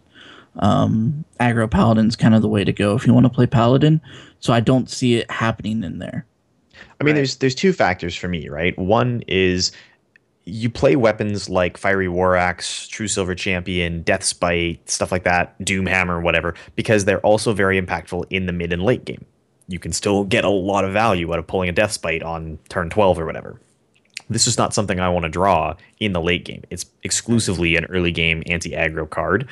Aggro Paladin's kind of the way to go if you want to play Paladin. So I don't see it happening in there. I mean, there's two factors for me, right? One is you play weapons like Fiery War Axe, True Silver Champion, Death's Bite, stuff like that, Doomhammer, whatever, because they're also very impactful in the mid and late game. You can still get a lot of value out of pulling a Death's Bite on turn 12 or whatever. This is not something I want to draw in the late game. It's exclusively an early game anti-aggro card.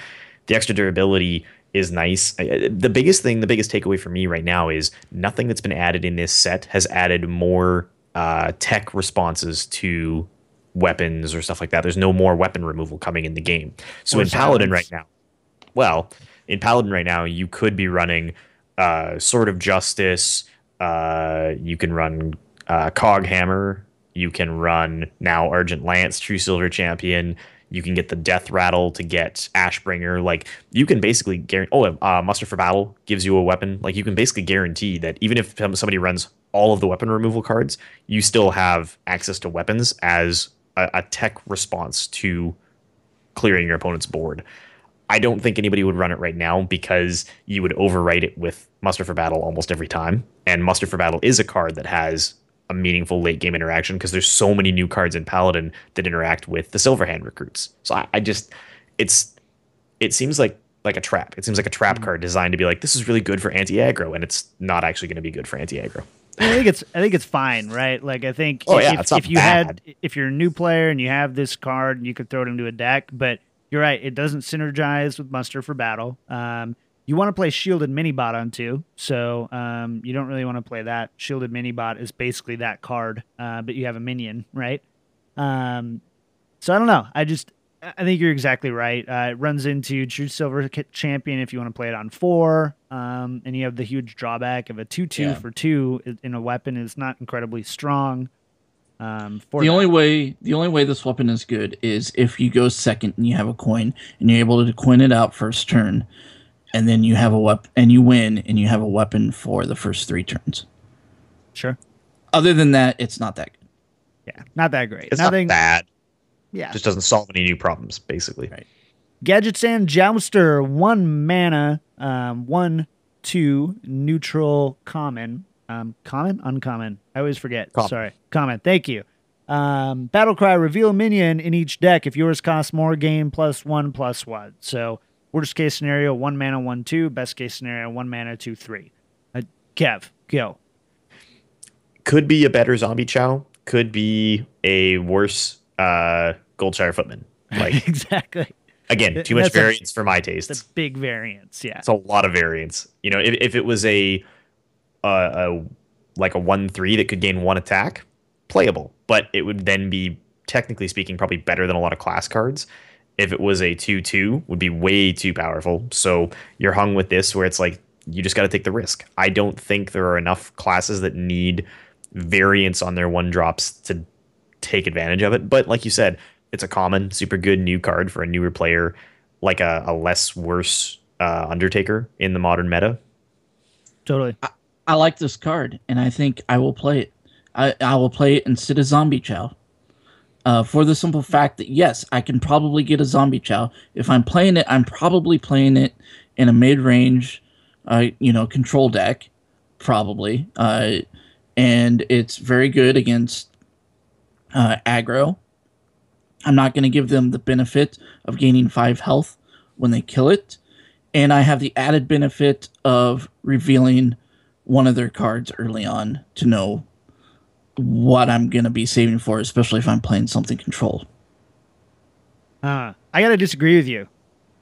The extra durability is nice. The biggest takeaway for me right now is nothing that's been added in this set has added more tech responses to weapons or stuff like that. There's no more weapon removal coming in the game. So in Paladin right now, you could be running Sword of Justice. You can run Cog Hammer. You can run now Argent Lance, True Silver Champion. You can get the Death Rattle to get Ashbringer. Like, you can basically guarantee. Muster for Battle gives you a weapon. Like, you can basically guarantee that even if somebody runs all of the weapon removal cards, you still have access to weapons as a tech response to clearing your opponent's board. I don't think anybody would run it right now because you would overwrite it with Muster for Battle almost every time. And Muster for Battle is a card that has a meaningful late game interaction because there's so many new cards in Paladin that interact with the Silverhand recruits. So it seems like a trap. It seems like a trap card designed to be like, this is really good for anti-aggro, and it's not actually going to be good for anti-aggro. I think it's fine, right? Like, I think if you're a new player and you have this card, you could throw it into a deck, but you're right, it doesn't synergize with Muster for Battle. You want to play Shielded Minibot on too, so you don't really want to play that. Shielded Minibot is basically that card, but you have a minion, right? So I don't know. I think you're exactly right. It runs into True Silver Champion if you want to play it on 4, and you have the huge drawback of a 2/2 for 2 in a weapon is not incredibly strong. The only way this weapon is good is if you go second and you have a coin and you're able to coin it out first turn. And then you have a weapon, and you win, and you have a weapon for the first 3 turns. Sure. Other than that, it's not that good. Yeah, not that great. It's not bad. Yeah. Just doesn't solve any new problems, basically. Right. Gadget Sand Jouster, 1 mana, 1/2 neutral common. Common? Uncommon. I always forget. Common. Sorry. Common. Thank you. Battlecry, reveal minion in each deck. If yours costs more, gain +1/+1. So, worst case scenario, 1 mana, 1/2. Best case scenario, 1 mana, 2/3. Kev, go. Could be a better Zombie Chow. Could be a worse Goldshire Footman. Like, exactly. Again, too much variance for my tastes. It's a big variance, yeah. It's a lot of variance. You know, if it was a 1/3 that could gain 1 attack, playable. But it would then be, technically speaking, probably better than a lot of class cards. If it was a 2/2, would be way too powerful. So you're hung with this where it's like, you just got to take the risk. I don't think there are enough classes that need variance on their 1-drops to take advantage of it. But like you said, it's a common, super good new card for a newer player, like a less worse Undertaker in the modern meta. Totally. I like this card, and I think I will play it. I will play it instead of Zombie Chow. For the simple fact that, yes, I can probably get a Zombie Chow. If I'm playing it, I'm probably playing it in a mid-range, control deck, probably. And it's very good against aggro. I'm not going to give them the benefit of gaining 5 health when they kill it. And I have the added benefit of revealing one of their cards early on to know what I'm going to be saving for, especially if I'm playing something control. I got to disagree with you.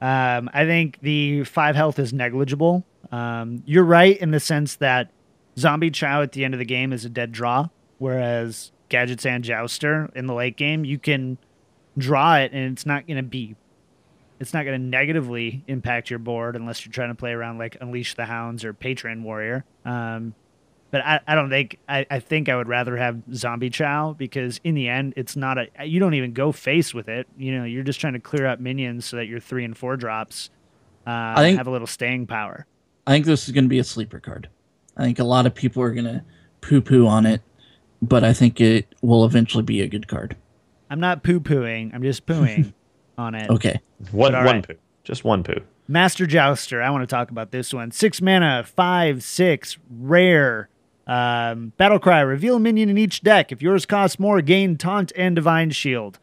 I think the 5 health is negligible. You're right in the sense that Zombie Chow at the end of the game is a dead draw, whereas Gadget Sand Jouster in the late game, you can draw it and it's not going to negatively impact your board unless you're trying to play around like Unleash the Hounds or Patron Warrior. But I don't think I think I would rather have Zombie Chow because in the end it's not you don't even go face with it. You know, you're just trying to clear up minions so that your 3 and 4 drops have a little staying power. I think this is going to be a sleeper card. I think a lot of people are going to poo-poo on it, but I think it will eventually be a good card. I'm not poo-pooing. I'm just pooing on it. Okay. One poo. Just one poo. Master Jouster. I want to talk about this one. 6 mana, 5/6, rare. Battle Cry. Reveal a minion in each deck. If yours costs more, gain Taunt and Divine Shield.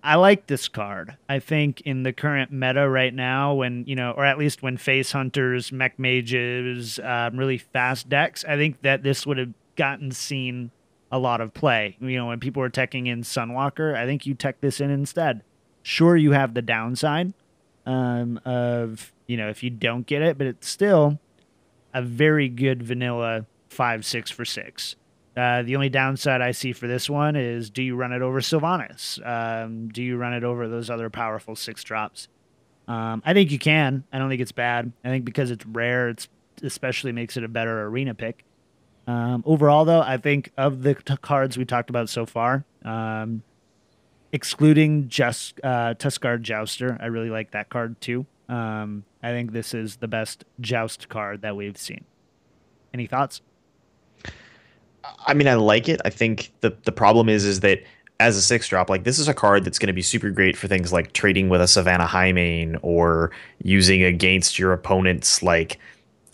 I like this card. I think in the current meta right now, when, or at least when face hunters, mech mages, really fast decks, I think that this would have gotten seen a lot of play. When people were teching in Sunwalker, I think you tech this in instead. Sure, you have the downside of, if you don't get it, but it's still a very good vanilla 5/6 for 6. The only downside I see for this one is, do you run it over Sylvanas? Do you run it over those other powerful 6-drops? I think you can. I don't think it's bad. I think because it's rare, it's especially makes it a better arena pick. Overall, though, I think of the cards we talked about so far, excluding just Tuskar Jouster, I really like that card too. I think this is the best Joust card that we've seen. Any thoughts? I mean, I like it. I think the problem is that as a 6-drop, like, this is a card that's going to be super great for things like trading with a Savannah Highmane or using against your opponents, like,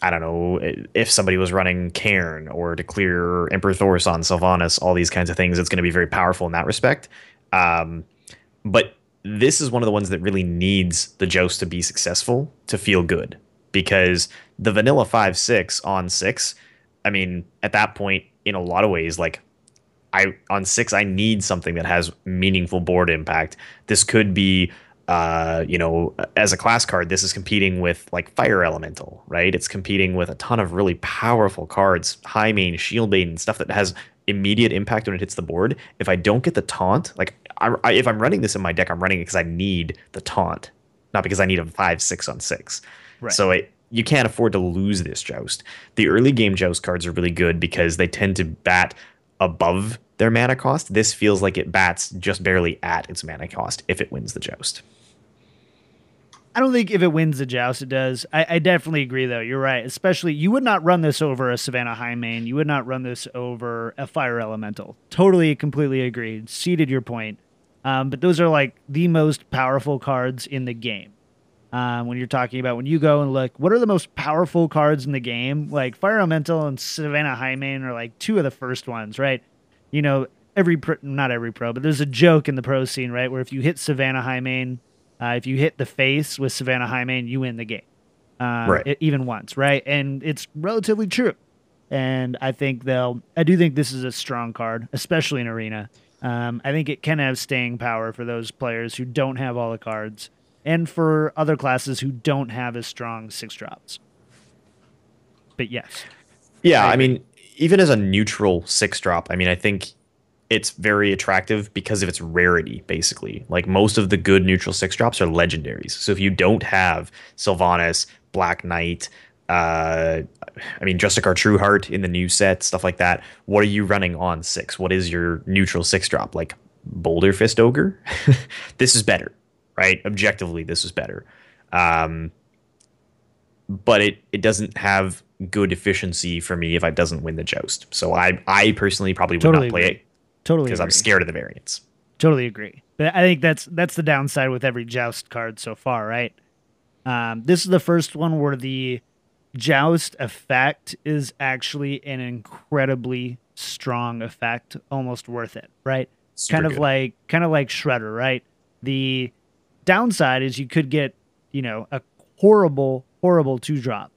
I don't know, if somebody was running Cairn or to clear Emperor Thorus on Sylvanas, all these kinds of things. It's going to be very powerful in that respect. But this is one of the ones that really needs the Joust to be successful to feel good, because the vanilla 5/6 on 6, I mean, at that point, in a lot of ways, like, on 6, I need something that has meaningful board impact. This could be, as a class card, this is competing with like Fire Elemental, right? It's competing with a ton of really powerful cards, Highmane, Shieldbane, and stuff that has immediate impact when it hits the board. If I don't get the taunt, like, if I'm running this in my deck, I'm running it because I need the taunt, not because I need a 5/6 on 6. Right. So you can't afford to lose this Joust. The early game Joust cards are really good because they tend to bat above their mana cost. This feels like it bats just barely at its mana cost if it wins the Joust. I don't think if it wins the Joust, it does. I definitely agree, though. You're right. Especially, you would not run this over a Savannah Highmane. You would not run this over a Fire Elemental. Totally, completely agreed. Ceded your point. But those are like the most powerful cards in the game. When you're talking about, when you go and look, what are the most powerful cards in the game? Like, Fire Elemental and Savannah Highmane are like two of the first ones, right? Not every pro, but there's a joke in the pro scene, right? Where if you hit Savannah Highmane, if you hit the face with Savannah Highmane, you win the game. Right. Even once, right? And it's relatively true. And I do think this is a strong card, especially in Arena. I think it can have staying power for those players who don't have all the cards, and for other classes who don't have as strong 6-drops. But yes. Yeah, I mean, even as a neutral 6-drop, I mean, I think it's very attractive because of its rarity, basically. Like, most of the good neutral 6-drops are legendaries. So if you don't have Sylvanas, Black Knight, Justicar Trueheart in the new set, stuff like that, what are you running on 6? What is your neutral 6-drop? Like, Boulder Fist Ogre? This is better, right? Objectively, this is better. But it doesn't have good efficiency for me if it doesn't win the Joust. So I personally probably would not play it. Totally, because I'm scared of the variants. Totally agree. But I think that's the downside with every Joust card so far, right? This is the first one where the Joust effect is actually an incredibly strong effect, almost worth it, right? Kind of like Shredder, right? The downside is you could get, a horrible 2-drop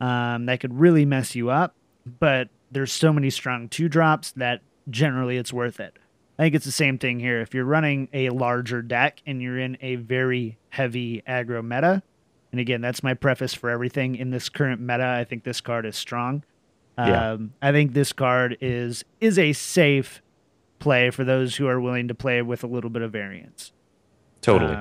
that could really mess you up, but there's so many strong 2-drops that generally it's worth it. I think it's the same thing here. If you're running a larger deck and you're in a very heavy aggro meta, and again, that's my preface for everything in this current meta, I think this card is strong. I think this card is a safe play for those who are willing to play with a little bit of variance. Totally.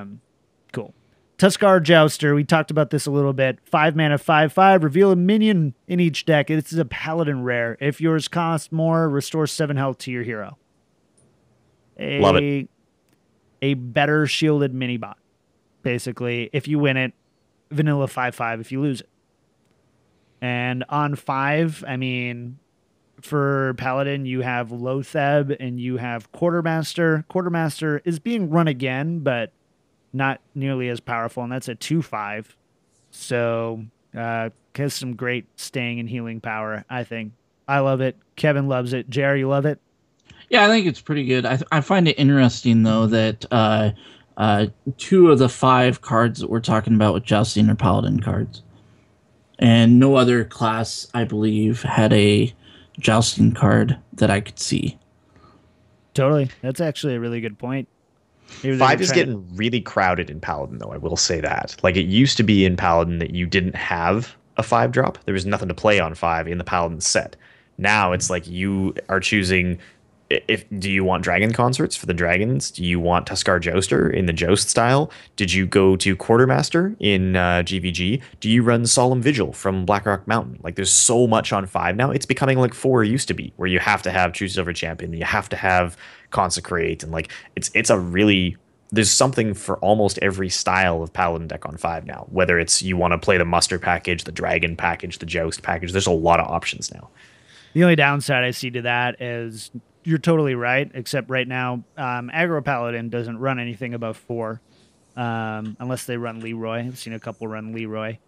Cool. Tuskar Jouster, we talked about this a little bit. 5 mana, 5/5, reveal a minion in each deck. This is a paladin rare. If yours costs more, restore 7 health to your hero. Love it. A better shielded mini bot. Basically, if you win it, vanilla 5/5 if you lose it. And on 5, for Paladin, you have Lotheb and you have Quartermaster. Quartermaster is being run again, but not nearly as powerful, and that's a 2/5. So has some great staying and healing power, I think. I love it. Kevin loves it. Jerry, you love it? Yeah, I think it's pretty good. I find it interesting though that two of the 5 cards that we're talking about with jousting are paladin cards, and no other class, I believe, had a jousting card that I could see. Totally. That's actually a really good point. Maybe 5 is getting really crowded in Paladin, though. I will say that. Like, it used to be in Paladin that you didn't have a 5 drop. There was nothing to play on 5 in the Paladin set. Now it's like you are choosing, do you want Dragon Consorts for the dragons? Do you want Tuskar Jouster in the Joust style? Did you go to Quartermaster in GVG? Do you run Solemn Vigil from Blackrock Mountain? Like, there's so much on 5 now. It's becoming like 4 used to be, where you have to have Choose Silver Champion, you have to have Consecrate, and like it's a really, there's something for almost every style of Paladin deck on 5 now. Whether it's you want to play the Muster package, the Dragon package, the Joust package, there's a lot of options now. The only downside I see to that is you're totally right, except right now, Aggro Paladin doesn't run anything above 4, unless they run Leroy. I've seen a couple run Leroy,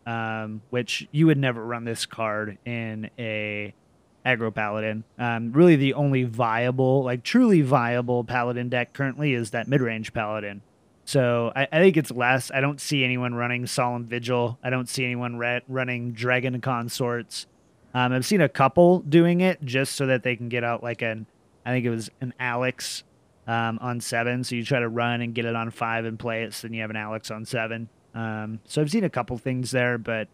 which you would never run this card in a Aggro Paladin. Really the only viable, like truly viable Paladin deck currently is that mid-range Paladin. So I think it's less. I don't see anyone running Solemn Vigil. I don't see anyone running Dragon Consorts. I've seen a couple doing it just so that they can get out like I think it was an Alex on 7. So you try to run and get it on 5 and play it, so then you have an Alex on 7. So I've seen a couple things there, but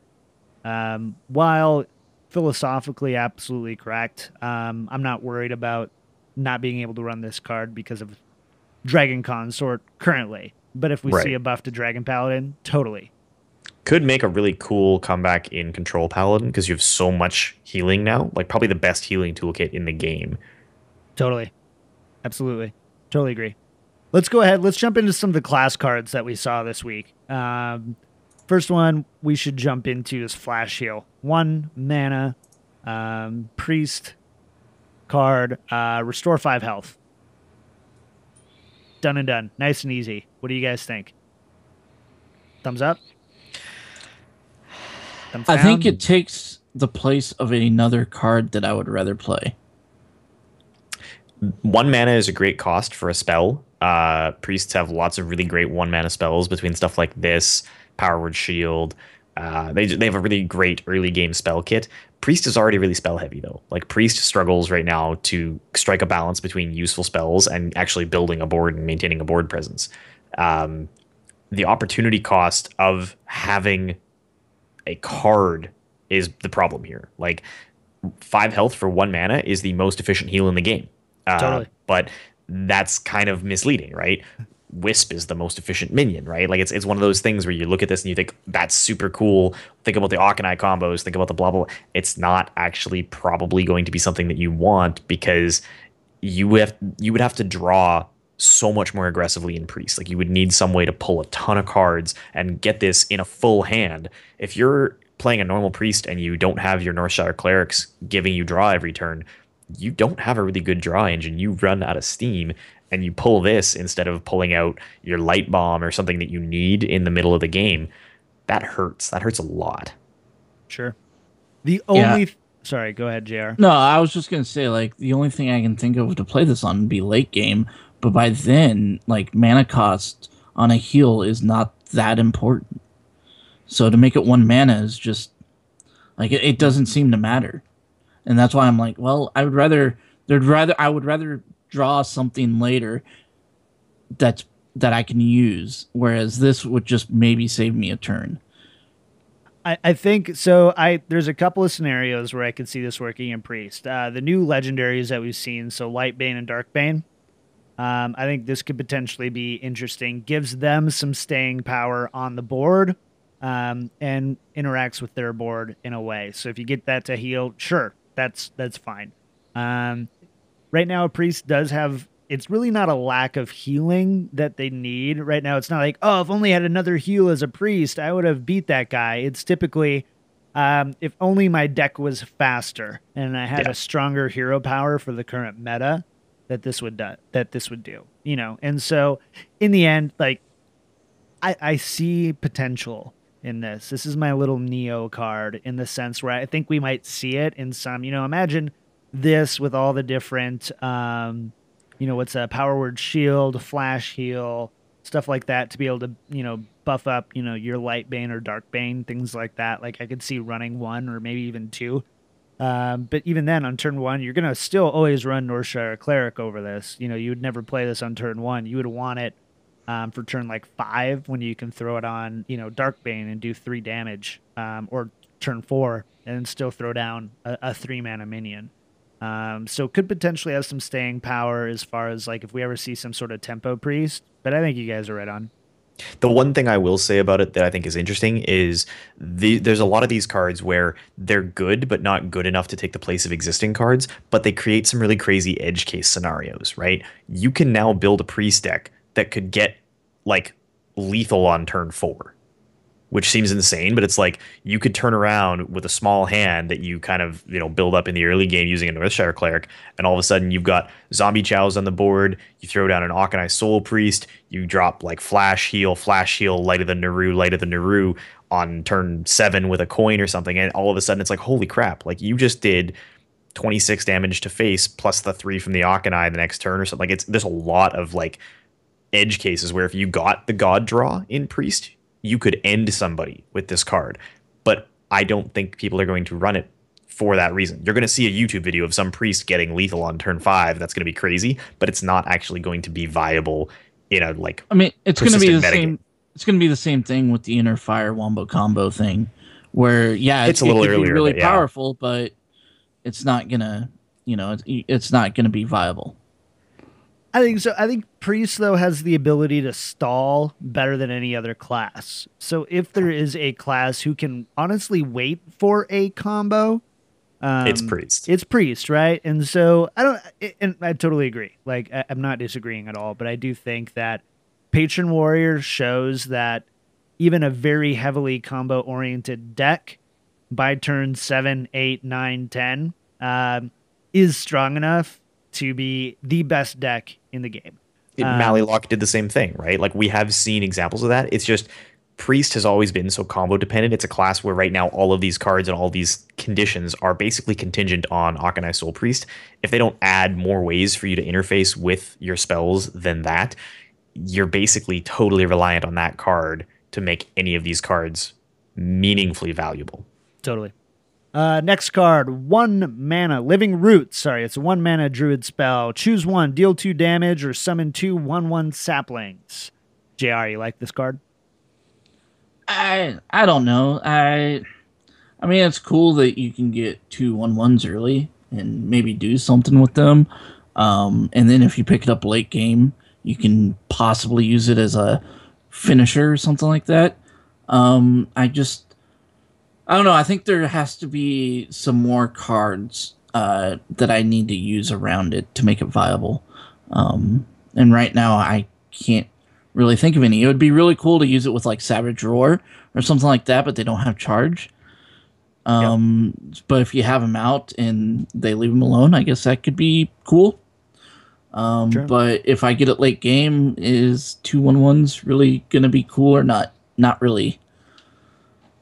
while philosophically absolutely correct, I'm not worried about not being able to run this card because of Dragon Consort currently. But if we see a buff to Dragon Paladin, totally. Could make a really cool comeback in Control Paladin because you have so much healing now. Like, probably the best healing toolkit in the game. Totally. Absolutely. Totally agree. Let's go ahead. Let's jump into some of the class cards that we saw this week. First one we should jump into is Flash Heal. 1 mana, priest card, restore 5 health. Done and done. Nice and easy. What do you guys think? Thumbs up? Thumbs down? I think it takes the place of another card that I would rather play. 1 mana is a great cost for a spell. Priests have lots of really great 1 mana spells between stuff like this, Power Word Shield. They have a really great early game spell kit. Priest is already really spell heavy though. Like, Priest struggles right now to strike a balance between useful spells and actually building a board and maintaining a board presence. The opportunity cost of having a card is the problem here. Like, 5 health for 1 mana is the most efficient heal in the game. Totally. But that's kind of misleading, right? Wisp is the most efficient minion, right? Like, it's one of those things where you look at this and you think that's super cool. Think about the Akanai combos, think about the blah, blah, blah. It's not actually probably going to be something that you want because you would have to draw so much more aggressively in Priest. Like, you would need some way to pull a ton of cards and get this in a full hand. If you're playing a normal Priest and you don't have your Northshire Clerics giving you draw every turn, you don't have a really good draw engine. You run out of steam, and you pull this instead of pulling out your Light Bomb or something that you need in the middle of the game. That hurts. That hurts a lot. Sure. The only... Sorry, go ahead, JR. No, I was just going to say, like, the only thing I can think of to play this on would be late game, but by then, like, mana cost on a heal is not that important. So to make it 1 mana is just, like, it doesn't seem to matter. And that's why I'm like, well, I would rather draw something later that I can use, whereas this would just maybe save me a turn. I think so. There's a couple of scenarios where I could see this working in Priest. The new legendaries that we've seen, so Lightbane and Darkbane, I think this could potentially be interesting. Gives them some staying power on the board, and interacts with their board in a way. So if you get that to heal, sure. That's fine. Right now, a Priest does have... It's really not a lack of healing that they need. Right now, it's not like, oh, if only I had another heal as a Priest, I would have beat that guy. It's typically, if only my deck was faster and I had a stronger hero power for the current meta, that this would do. You know, and so in the end, like, I see potential in this. This is my little Neo card in the sense where I think we might see it in some, imagine this with all the different, what's a power word shield, flash heal, stuff like that to be able to, buff up, your light bane or dark bane, things like that. Like I could see running one or maybe even two. But even then, on turn one, you're gonna still always run Northshire Cleric over this. You would never play this on turn one. You would want it for turn like 5 when you can throw it on, Darkbane and do 3 damage, or turn 4 and still throw down a 3-mana minion. So could potentially have some staying power as far as like if we ever see some sort of tempo priest. But I think you guys are right on. The one thing I will say about it that I think is interesting is there's a lot of these cards where they're good, but not good enough to take the place of existing cards, but they create some really crazy edge case scenarios, right? You can now build a priest deck that could get like lethal on turn 4, which seems insane, but it's like you could turn around with a small hand that you kind of, build up in the early game using a Northshire Cleric, and all of a sudden you've got zombie chows on the board, you throw down an Auchenai Soul Priest, you drop like flash heal, Light of the Naru on turn 7 with a coin or something, and all of a sudden it's like, holy crap, like you just did 26 damage to face plus the 3 from the Auchenai the next turn or something. Like there's a lot of like edge cases where if you got the God draw in Priest, you could end somebody with this card. But I don't think people are going to run it for that reason. You're going to see a YouTube video of some priest getting lethal on turn 5. That's going to be crazy, but it's not actually going to be viable in a like. I mean, it's going to be the same. It's going to be the same thing with the inner fire wombo combo thing, where it's a little earlier, really powerful, but it's not gonna, it's not gonna be viable. I think so. I think Priest, though, has the ability to stall better than any other class. So if there is a class who can honestly wait for a combo, it's Priest. It's Priest, right? And so I totally agree. Like, I'm not disagreeing at all, but I do think that Patron Warrior shows that even a very heavily combo-oriented deck by turn 7, 8, 9, 10 is strong enough to be the best deck in the game. Mallylock did the same thing, right? Like we have seen examples of that. It's just Priest has always been so combo dependent. It's a class where right now all of these cards and all these conditions are basically contingent on Auchenai Soul Priest. If they don't add more ways for you to interface with your spells than that, you're basically totally reliant on that card to make any of these cards meaningfully valuable. Totally. Next card, 1 mana, Living Roots. Sorry, it's a 1 mana druid spell. Choose 1, deal 2 damage, or summon 2 1/1 saplings. JR, you like this card? I don't know. I mean, it's cool that you can get 2 1/1s early and maybe do something with them. And then if you pick it up late game, you can possibly use it as a finisher or something like that. I don't know. I think there has to be some more cards that I need to use around it to make it viable. And right now, I can't really think of any. It would be really cool to use it with like Savage Roar or something like that, but they don't have charge. But if you have them out and they leave them alone, I guess that could be cool. Sure. But if I get it late game, is 2 1/1s really going to be cool or not? Not really.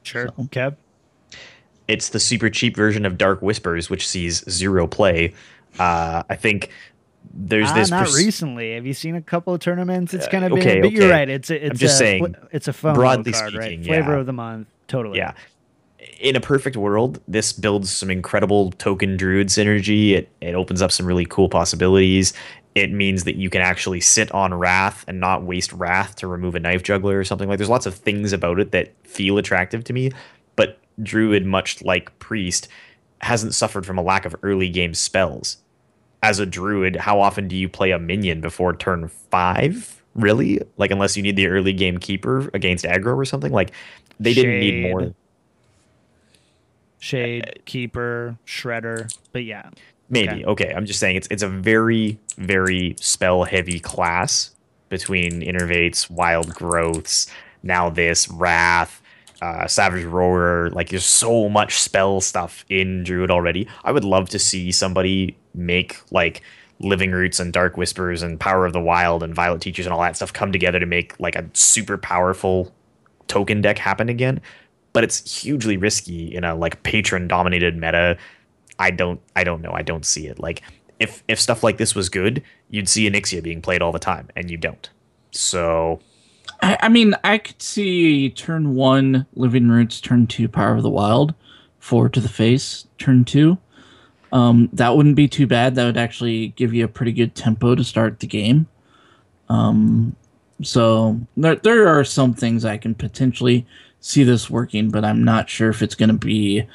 Sure. So. Kev? It's the super cheap version of Dark Whispers, which sees 0 play. I think there's this. Not recently. Have you seen a couple of tournaments? It's kind of been. But you're right. It's just saying. It's a FOMO broadly card, speaking, right? Flavor of the month. Totally. Yeah. In a perfect world, this builds some incredible token druid synergy. It opens up some really cool possibilities. It means that you can actually sit on Wrath and not waste Wrath to remove a Knife Juggler or something. Like there's lots of things about it that feel attractive to me, but Druid, much like Priest, hasn't suffered from a lack of early game spells. As a Druid, how often do you play a minion before turn 5? Really? Like, unless you need the early game keeper against aggro or something? Like, they didn't need more. Shade, Keeper, Shredder, but yeah. Maybe. Okay. I'm just saying it's a very, very spell-heavy class between Innervates, Wild Growths, now this, Wrath, Savage Roarer. Like, there's so much spell stuff in Druid already. I would love to see somebody make like Living Roots and Dark Whispers and Power of the Wild and Violet Teachers and all that stuff come together to make like a super powerful token deck happen again. But it's hugely risky in a like patron dominated meta. I don't know. I don't see it. Like if stuff like this was good, you'd see Onyxia being played all the time, and you don't. So I mean, I could see turn 1 Living Roots, turn 2 Power of the Wild, 4 to the face, turn 2. That wouldn't be too bad. That would actually give you a pretty good tempo to start the game. So there are some things I can potentially see this working, but I'm not sure if it's going to be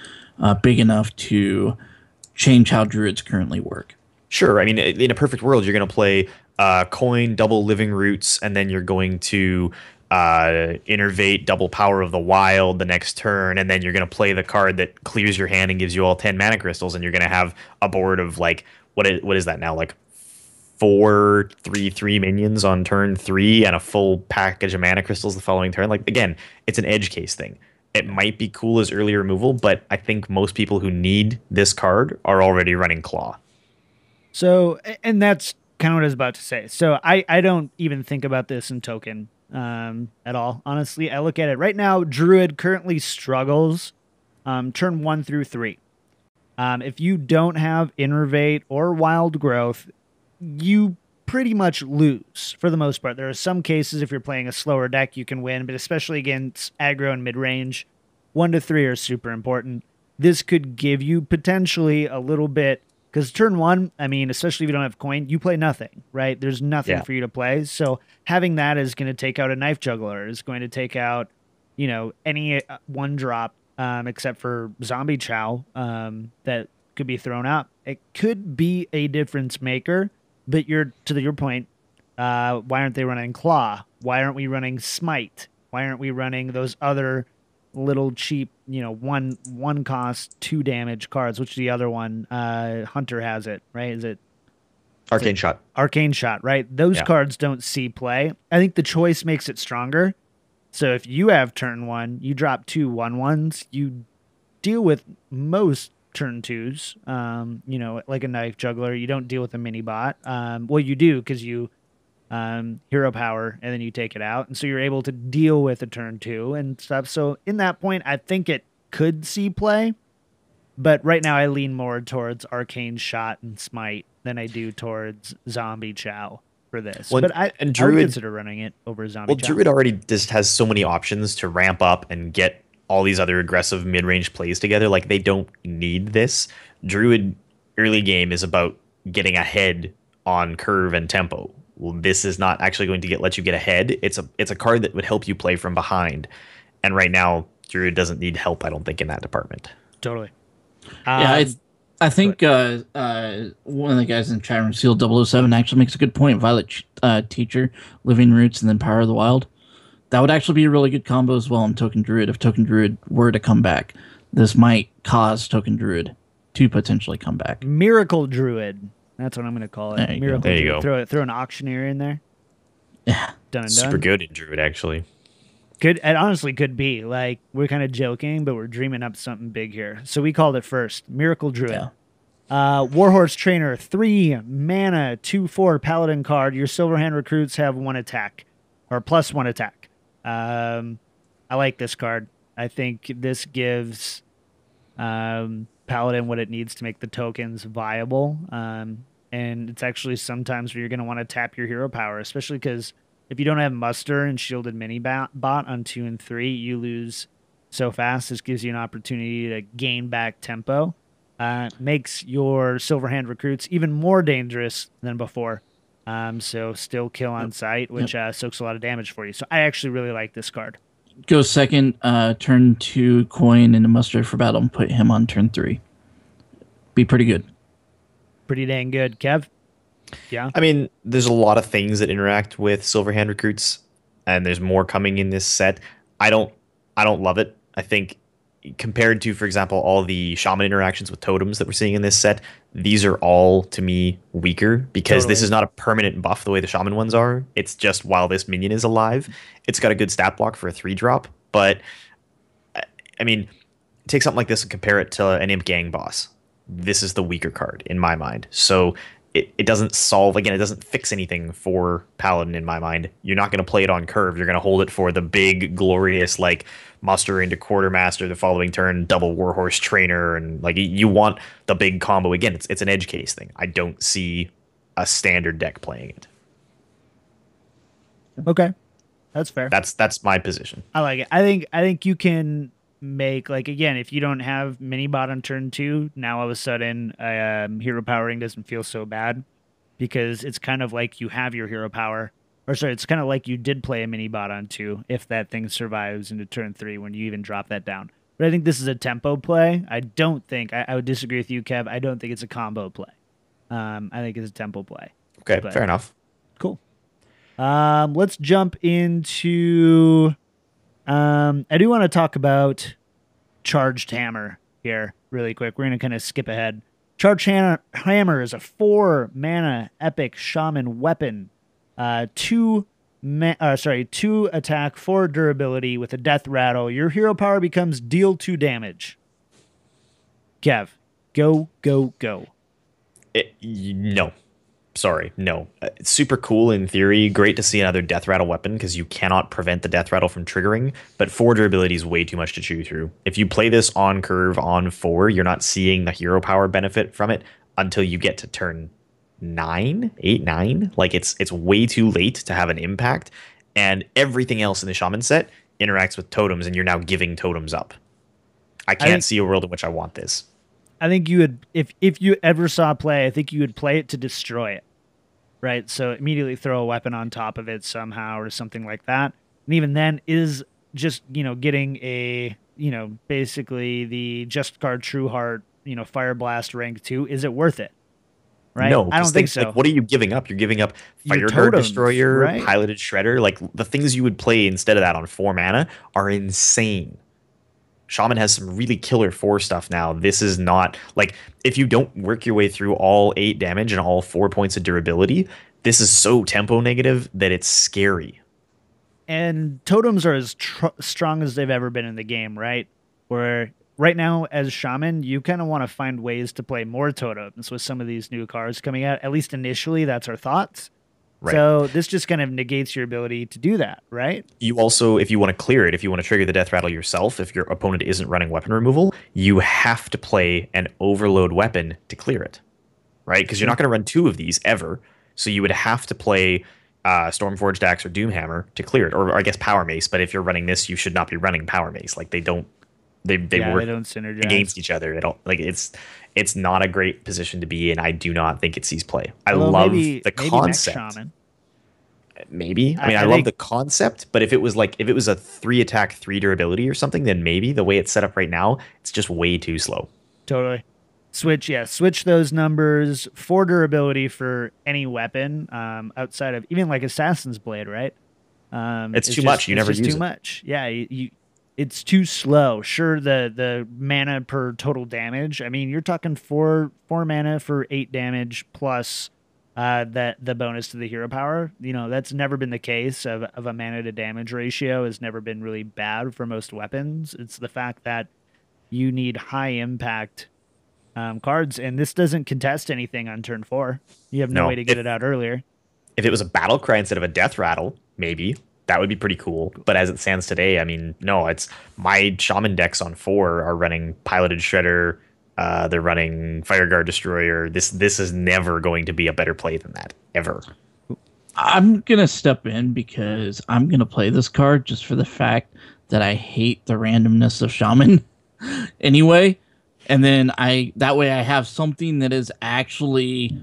big enough to change how druids currently work. Sure. I mean, in a perfect world, you're going to play coin, double Living Roots, and then you're going to innervate, double Power of the Wild the next turn, and then you're going to play the card that clears your hand and gives you all 10 mana crystals, and you're going to have a board of like, what is that now? Like 4/3/3 minions on turn 3 and a full package of mana crystals the following turn. Like, again, it's an edge case thing. It might be cool as early removal, but I think most people who need this card are already running Claw. So, and that's kind of what I was about to say. So I don't even think about this in token at all. Honestly, I look at it right now. Druid currently struggles turn 1 through 3. If you don't have Innervate or Wild Growth, you pretty much lose for the most part. There are some cases if you're playing a slower deck you can win, but especially against aggro and mid-range, 1 to 3 are super important. This could give you potentially a little bit, because turn 1, I mean, especially if you don't have coin, you play nothing, right? There's nothing for you to play. So having that is going to take out a Knife Juggler, is going to take out, you know, any one drop except for Zombie Chow that could be thrown out. It could be a difference maker, but to your point, why aren't they running Claw? Why aren't we running Smite? Why aren't we running those other little cheap, you know, one cost 2 damage cards? Which the other one, Hunter has it, right? Is it Arcane Shot? Arcane Shot, right? Those cards don't see play. I think the choice makes it stronger. So if you have turn 1, you drop 2 1/1s, you deal with most turn 2s, you know, like a Knife Juggler. You don't deal with a mini bot. Well, you do, because you hero power and then you take it out, and so you're able to deal with a turn 2 and stuff. So in that point, I think it could see play, but right now I lean more towards Arcane Shot and Smite than I do towards Zombie Chow for this. Well, but I would consider running it over Zombie Chow. Druid already just has so many options to ramp up and get all these other aggressive mid-range plays together. Like, they don't need this. Druid early game is about getting ahead on curve and tempo. Well, this is not actually going to let you get ahead. It's a card that would help you play from behind. And right now, Druid doesn't need help, I don't think, in that department. Totally. Yeah, I think one of the guys in the chat room, Seal007, actually makes a good point. Violet Teacher, Living Roots, and then Power of the Wild. That would actually be a really good combo as well in Token Druid. If Token Druid were to come back, this might cause Token Druid to potentially come back. Miracle Druid. That's what I'm going to call it. Miracle There you Druid. Throw an Auctioneer in there. Yeah. Done and Super done. good in Druid, actually. It honestly could be. Like, we're kind of joking, but we're dreaming up something big here. So we called it first. Miracle Druid. Yeah. Warhorse Trainer, 3 mana, 2/4 Paladin card. Your Silverhand recruits have 1 attack, or plus 1 attack. I like this card. I think this gives Paladin what it needs to make the tokens viable. And it's actually sometimes where you're going to want to tap your hero power, especially because if you don't have Muster and Shielded Mini Bot on 2 and 3, you lose so fast. This gives you an opportunity to gain back tempo. Makes your Silverhand recruits even more dangerous than before. So still kill on sight, which soaks a lot of damage for you. So I actually really like this card. Go second, turn 2 coin into Muster for battle and put him on turn 3. Be pretty good. Pretty dang good. Kev? Yeah. I mean, there's a lot of things that interact with Silverhand recruits, and there's more coming in this set. I don't love it. I think compared to, for example, all the shaman interactions with totems that we're seeing in this set, these are all, to me, weaker, because this is not a permanent buff the way the shaman ones are. It's just while this minion is alive. It's got a good stat block for a 3-drop, but I mean, take something like this and compare it to an Imp Gang boss. this is the weaker card in my mind. So it doesn't solve, again, it doesn't fix anything for Paladin in my mind. You're not going to play it on curve. You're going to hold it for the big, glorious, like, muster into Quartermaster the following turn, double Warhorse Trainer, and like you want the big combo. Again, it's an edge case thing. I don't see a standard deck playing it. Okay. That's fair. That's my position. I like it. I think you can make, like, again, if you don't have mini bot on turn 2, now all of a sudden hero powering doesn't feel so bad, because it's kind of like you have your hero power, or sorry, it's kind of like you did play a mini bot on 2 if that thing survives into turn 3 when you even drop that down. But I think this is a tempo play. I don't think I would disagree with you, Kev. I don't think it's a combo play. I think it's a tempo play. Okay, fair enough. Cool. Let's jump into. I do want to talk about Charged Hammer here really quick. We're going to kind of skip ahead. Charged Hammer is a 4 mana epic shaman weapon. 2 attack, 4 durability with a death rattle. Your hero power becomes deal 2 damage. Kev, go. No. Sorry, no. It's super cool in theory. Great to see another death rattle weapon, because you cannot prevent the death rattle from triggering, but 4 durability is way too much to chew through. If you play this on curve on 4, you're not seeing the hero power benefit from it until you get to turn 9. Like, it's way too late to have an impact, and everything else in the shaman set interacts with totems, and you're now giving totems up. I can't see a world in which I want this. I think you would, if you ever saw play, I think you would play it to destroy it, right? So immediately throw a weapon on top of it somehow or something like that. And even then, is just, getting a, basically the Just Guard True Heart, Fire Blast rank 2, is it worth it? Right? No, I don't think so. Like, what are you giving up? You're giving up Fire Guard Destroyer, right? Piloted Shredder. Like, the things you would play instead of that on 4 mana are insane. Shaman has some really killer 4 stuff now. This is not, like, if you don't work your way through all 8 damage and all 4 points of durability, this is so tempo negative that it's scary. And totems are as strong as they've ever been in the game, right? Where right now, as Shaman, you kind of want to find ways to play more totems with some of these new cards coming out. At least initially, that's our thoughts. Right. So this just kind of negates your ability to do that, right? You also, if you want to clear it, if you want to trigger the death rattle yourself, if your opponent isn't running weapon removal, you have to play an overload weapon to clear it, right? Because you're not going to run 2 of these ever. So you would have to play Stormforged Axe or Doomhammer to clear it, or I guess Power Mace. But if you're running this, you should not be running Power Mace. Like, they work they don't synergize against each other. It don't, like, it's not a great position to be in. I do not think it sees play. I Although love maybe the concept. Shaman. Maybe. I mean, I love the concept, but if it was a 3 attack, 3 durability or something, then maybe. The way it's set up right now, it's just way too slow. Totally. Switch those numbers. 4 durability for any weapon outside of even like Assassin's Blade, right? It's too much. You never use it. Too much. Yeah, it's too slow. Sure, the mana per total damage. I mean, you're talking 4 mana for 8 damage plus that the bonus to the hero power. That's never been the case of a mana to damage ratio has never been really bad for most weapons. It's the fact that you need high impact cards, and this doesn't contest anything on turn 4. You have no way to get it out earlier. If it was a battle cry instead of a death rattle, maybe that would be pretty cool. But as it stands today, I mean, no, it's my shaman decks on 4 are running Piloted Shredder. They're running Fireguard Destroyer. This is never going to be a better play than that, ever. I'm going to step in because I'm going to play this card just for the fact that I hate the randomness of Shaman anyway. And then that way I have something that is actually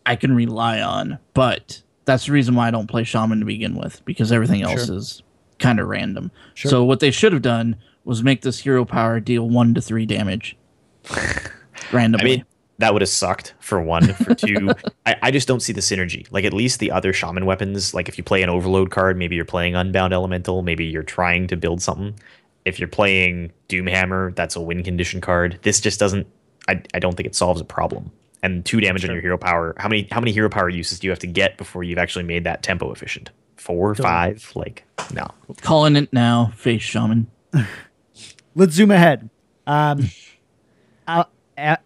I can rely on. But that's the reason why I don't play Shaman to begin with, because everything else is kind of random. Sure. So what they should have done was make this hero power deal 1 to 3 damage. Randomly. I mean, that would have sucked for 1. For 2, I just don't see the synergy. Like, at least the other shaman weapons, like if you play an overload card, maybe you're playing Unbound Elemental, maybe you're trying to build something. If you're playing Doomhammer, that's a win condition card. This just doesn't. I don't think it solves a problem. And 2 damage on your hero power. How many hero power uses do you have to get before you've actually made that tempo efficient? 4, 5? Like, no. Calling it now. Face Shaman. Let's zoom ahead.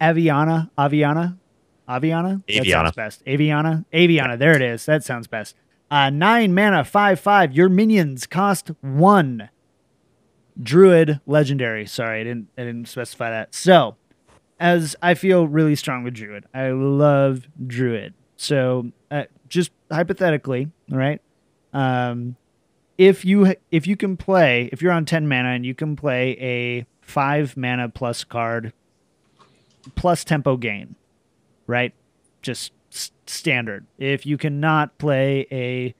Aviana. That Aviana. sounds best. Aviana. Yeah. There it is. That sounds best. 9 mana, 5/5. Your minions cost 1. Druid, legendary. Sorry, I didn't specify that. So, as I feel really strong with Druid, I love Druid. So, just hypothetically, all right. If you're on 10 mana and you can play a 5 mana plus card plus tempo gain, right? Just standard. If you cannot play a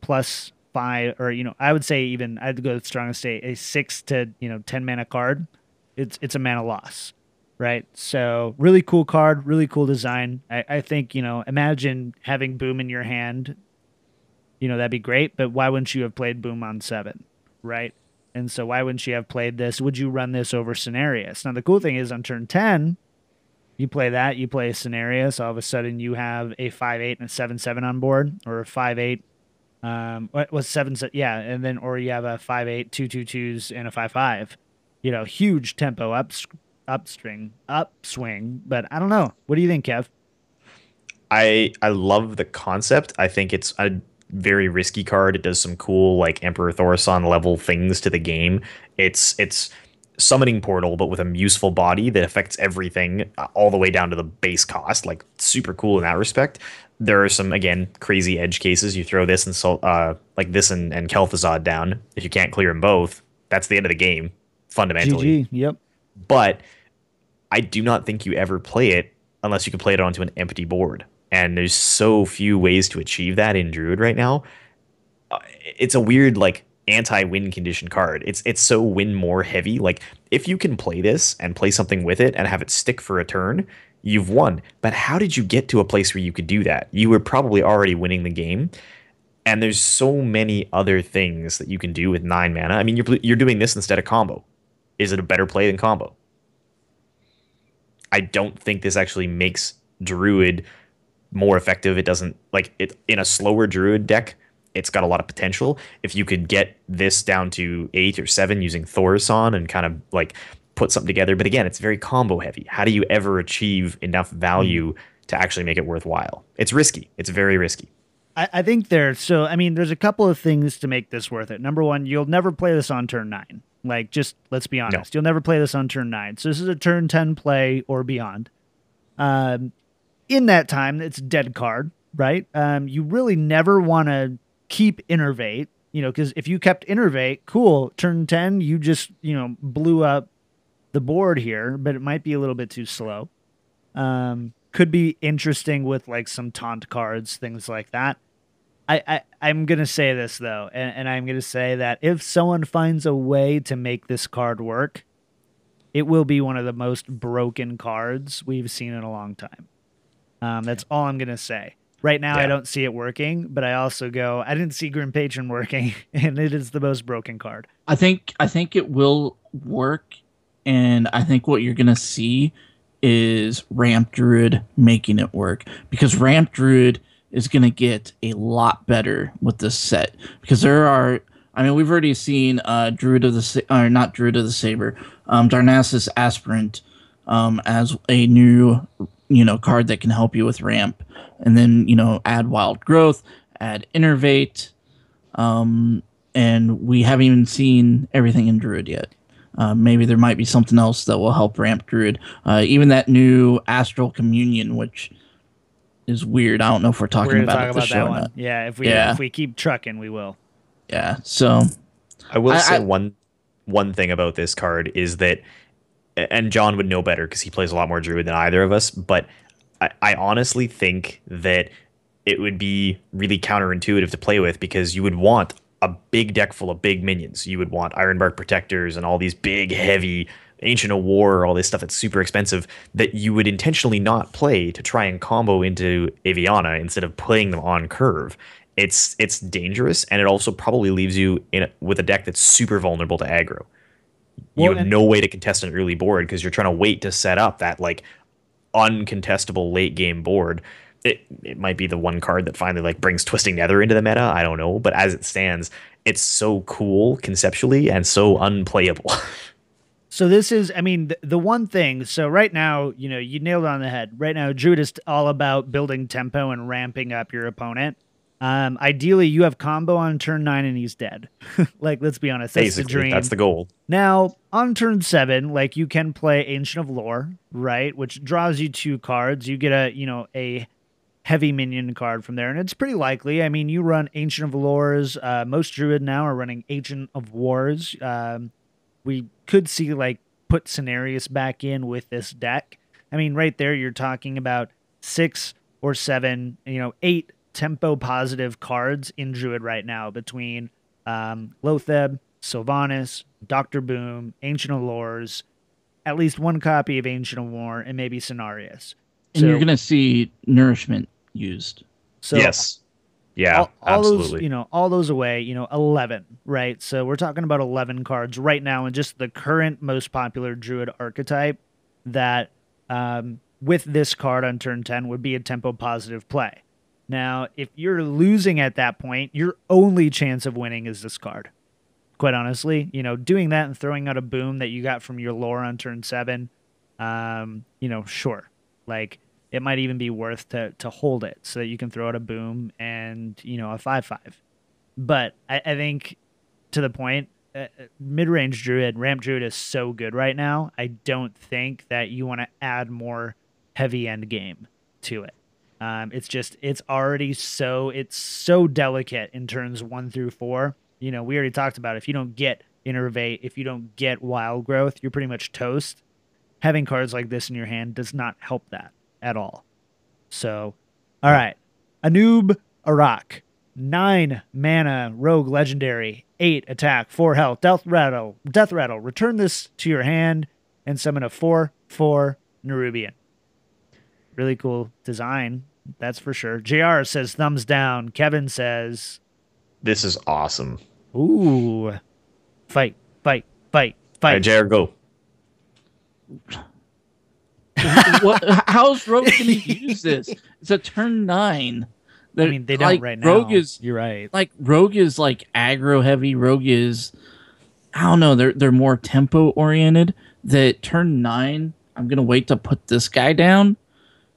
plus 5, or I would say even I'd go the strongest, a 6 to 10 mana card, it's a mana loss, right? So really cool card, really cool design. I think imagine having Boom in your hand. That'd be great, but why wouldn't you have played Boom on 7, right? And so why wouldn't you have played this? Would you run this over Cenarius? Now, the cool thing is on turn 10, you play that, you play Cenarius, all of a sudden you have a 5/8 and a 7/7 on board, or a 5/8, what was 7, yeah, and then, or you have a 5/8, 2/2/2s, and a 5/5. Huge tempo upswing, but I don't know. What do you think, Kev? I love the concept. I think it's a very risky card. It does some cool like Emperor Thaurissan level things to the game. It's summoning portal, but with a useful body that affects everything all the way down to the base cost. Like super cool in that respect. There are some again crazy edge cases. You throw this and like this and Kel'Thuzad down. If you can't clear them both, that's the end of the game fundamentally. GG. Yep. But I do not think you ever play it unless you can play it onto an empty board. And there's so few ways to achieve that in Druid right now. It's a weird, like, anti-win condition card. It's so win more heavy. Like, if you can play this and play something with it and have it stick for a turn, you've won. But how did you get to a place where you could do that? You were probably already winning the game. And there's so many other things that you can do with 9 mana. I mean, you're doing this instead of combo. Is it a better play than combo? I don't think this actually makes Druid more effective. It doesn't, like, it in a slower Druid deck, it's got a lot of potential. If you could get this down to 8 or 7 using Thaurissan and kind of like put something together, but again, it's very combo heavy. How do you ever achieve enough value to actually make it worthwhile? It's risky. It's very risky. I think there's a couple of things to make this worth it. Number one, you'll never play this on turn 9. Like, just let's be honest. No. You'll never play this on turn 9. So this is a turn 10 play or beyond. In that time, it's a dead card, right? You really never want to keep Innervate, because if you kept Innervate, cool, turn 10, you just, blew up the board here, but it might be a little bit too slow. Could be interesting with like some taunt cards, things like that. I'm going to say this, though, and I'm going to say that if someone finds a way to make this card work, it will be one of the most broken cards we've seen in a long time. That's all I'm going to say. Right now, I don't see it working, but I also I didn't see Grim Patron working, and it is the most broken card. I think it will work, and I think what you're going to see is Ramp Druid making it work, because Ramp Druid is going to get a lot better with this set, because we've already seen not Druid of the Saber, Darnassus Aspirant as a new card that can help you with ramp, and then add Wild Growth, add Innervate, and we haven't even seen everything in Druid yet. Maybe there might be something else that will help ramp Druid. Even that new Astral Communion, which is weird. I don't know if we're talking about it this show or not. Yeah, if we keep trucking, we will. Yeah, so I will say one thing about this card is that, and John would know better because he plays a lot more Druid than either of us, but I honestly think that it would be really counterintuitive to play with, because you would want a big deck full of big minions. You would want Ironbark Protectors and all these big, heavy Ancient of War, all this stuff that's super expensive, that you would intentionally not play to try and combo into Aviana instead of playing them on curve. It's dangerous, and it also probably leaves you with a deck that's super vulnerable to aggro. You have no way to contest an early board because you're trying to wait to set up that like uncontestable late game board. It might be the one card that finally like brings Twisting Nether into the meta. I don't know, but as it stands, it's so cool conceptually and so unplayable. So this is, I mean, the one thing, so right now, you nailed it on the head. Right now, Druid is all about building tempo and ramping up your opponent. Ideally, you have combo on turn 9 and he's dead. Like, let's be honest, that's Basically, the dream. that's the goal. Now, on turn 7, like, you can play Ancient of Lore, right? Which draws you 2 cards. You get a heavy minion card from there, and it's pretty likely. I mean, you run Ancient of Lores. Most Druid now are running Ancient of Wars. We could see, like, put Cenarius back in with this deck. I mean, right there, you're talking about 6 or 7, 8 tempo positive cards in Druid right now between Lotheb, Sylvanas, Dr. Boom, Ancient of Lores, at least 1 copy of Ancient of War, and maybe Cenarius. And you're going to see Nourishment used. So yes. Yeah, absolutely. Those, all those away, 11, right? So we're talking about 11 cards right now in just the current most popular Druid archetype that with this card on turn 10 would be a tempo positive play. Now, if you're losing at that point, your only chance of winning is this card. Quite honestly, doing that and throwing out a boom that you got from your lore on turn 7, sure. Like, it might even be worth to hold it so that you can throw out a boom and, a 5/5. But I think, to the point, mid-range Druid, Ramp Druid is so good right now, I don't think that you want to add more heavy end game to it. It's already so delicate in turns 1 through 4. We already talked about it. If you don't get Innervate, if you don't get Wild Growth, you're pretty much toast. Having cards like this in your hand does not help that at all. So, all right. Anub Arak, 9 mana, rogue legendary, 8 attack, 4 health, death rattle. Return this to your hand and summon a 4/4 Nerubian. Really cool design, that's for sure. JR says thumbs down. Kevin says, this is awesome. Ooh. Fight. All right, JR, go. How's Rogue going to use this? It's a turn 9. I mean, they don't right now. Rogue is, you're right. Like, Rogue is like aggro heavy. Rogue is, I don't know, they're more tempo oriented. That turn 9, I'm going to wait to put this guy down,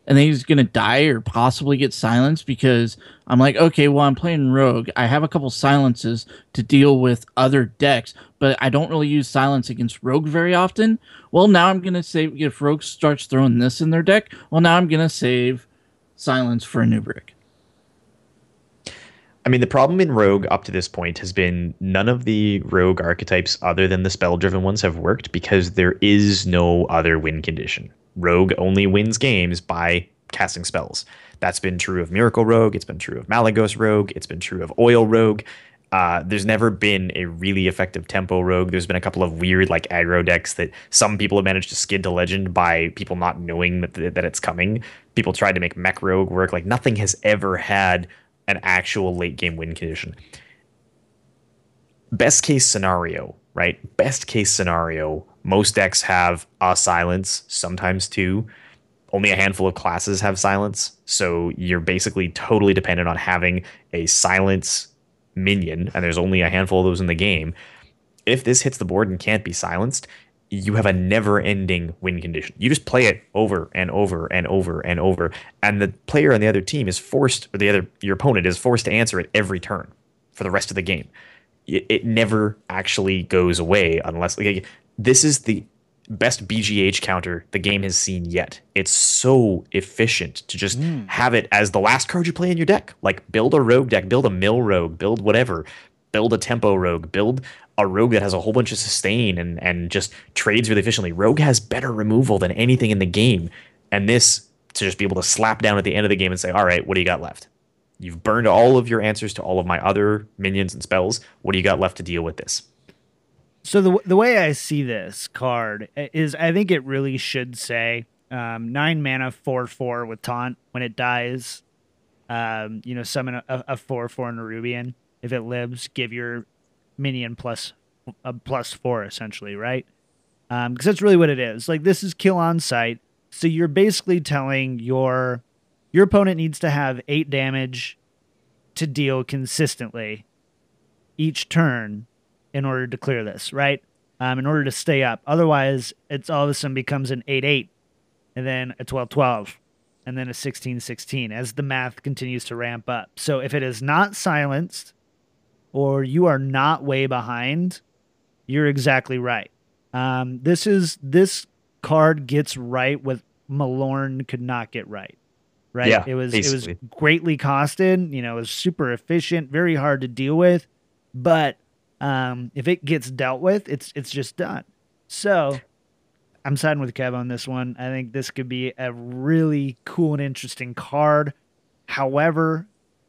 and then he's going to die or possibly get silenced because I'm like, okay, well, I'm playing Rogue. I have a couple silences to deal with other decks, but I don't really use silence against Rogue very often. Well, now I'm going to save, if Rogue starts throwing this in their deck, well, now I'm going to save silence for a new brick. I mean, the problem in Rogue up to this point has been none of the Rogue archetypes other than the spell-driven ones have worked because there is no other win condition. Rogue only wins games by casting spells. That's been true of Miracle Rogue. It's been true of Malagos Rogue. It's been true of Oil Rogue. There's never been a really effective tempo Rogue. There's been a couple of weird like aggro decks that some people have managed to skid to Legend by people not knowing that it's coming. People tried to make Mech Rogue work. Like, nothing has ever had an actual late game win condition. Best case scenario, right? Best case scenario, most decks have a silence, sometimes 2. Only a handful of classes have silence, so you're basically totally dependent on having a silence minion, and there's only a handful of those in the game. If this hits the board and can't be silenced, you have a never-ending win condition. You just play it over and over and over and over, and the player on the other team is forced, or your opponent is forced to answer it every turn for the rest of the game. It never actually goes away unless this is the best BGH counter the game has seen yet. It's so efficient to just have it as the last card you play in your deck. Like, build a rogue deck, build a mill rogue, build whatever, build a tempo rogue, build a rogue that has a whole bunch of sustain and just trades really efficiently. Rogue has better removal than anything in the game. And this, to just be able to slap down at the end of the game and say, all right, what do you got left? You've burned all of your answers to all of my other minions and spells. What do you got left to deal with this? So the way I see this card is I think it really should say 9 mana 4/4 with taunt. When it dies, summon a 4/4 Nerubian. If it lives, give your minion +4 essentially, right? Because that's really what it is. Like, this is kill on sight. So you're basically telling your opponent needs to have 8 damage to deal consistently each turn in order to clear this, right? in order to stay up. Otherwise, it's all of a sudden becomes an 8-8, and then a 12-12, and then a 16-16 as the math continues to ramp up. So if it is not silenced or you are not way behind, you're exactly right. This card gets right what Malorn could not get right. Right? Yeah, it was greatly costed, it was super efficient, very hard to deal with, but if it gets dealt with, it's just done. So I'm siding with Kev on this one. I think this could be a really cool and interesting card. However,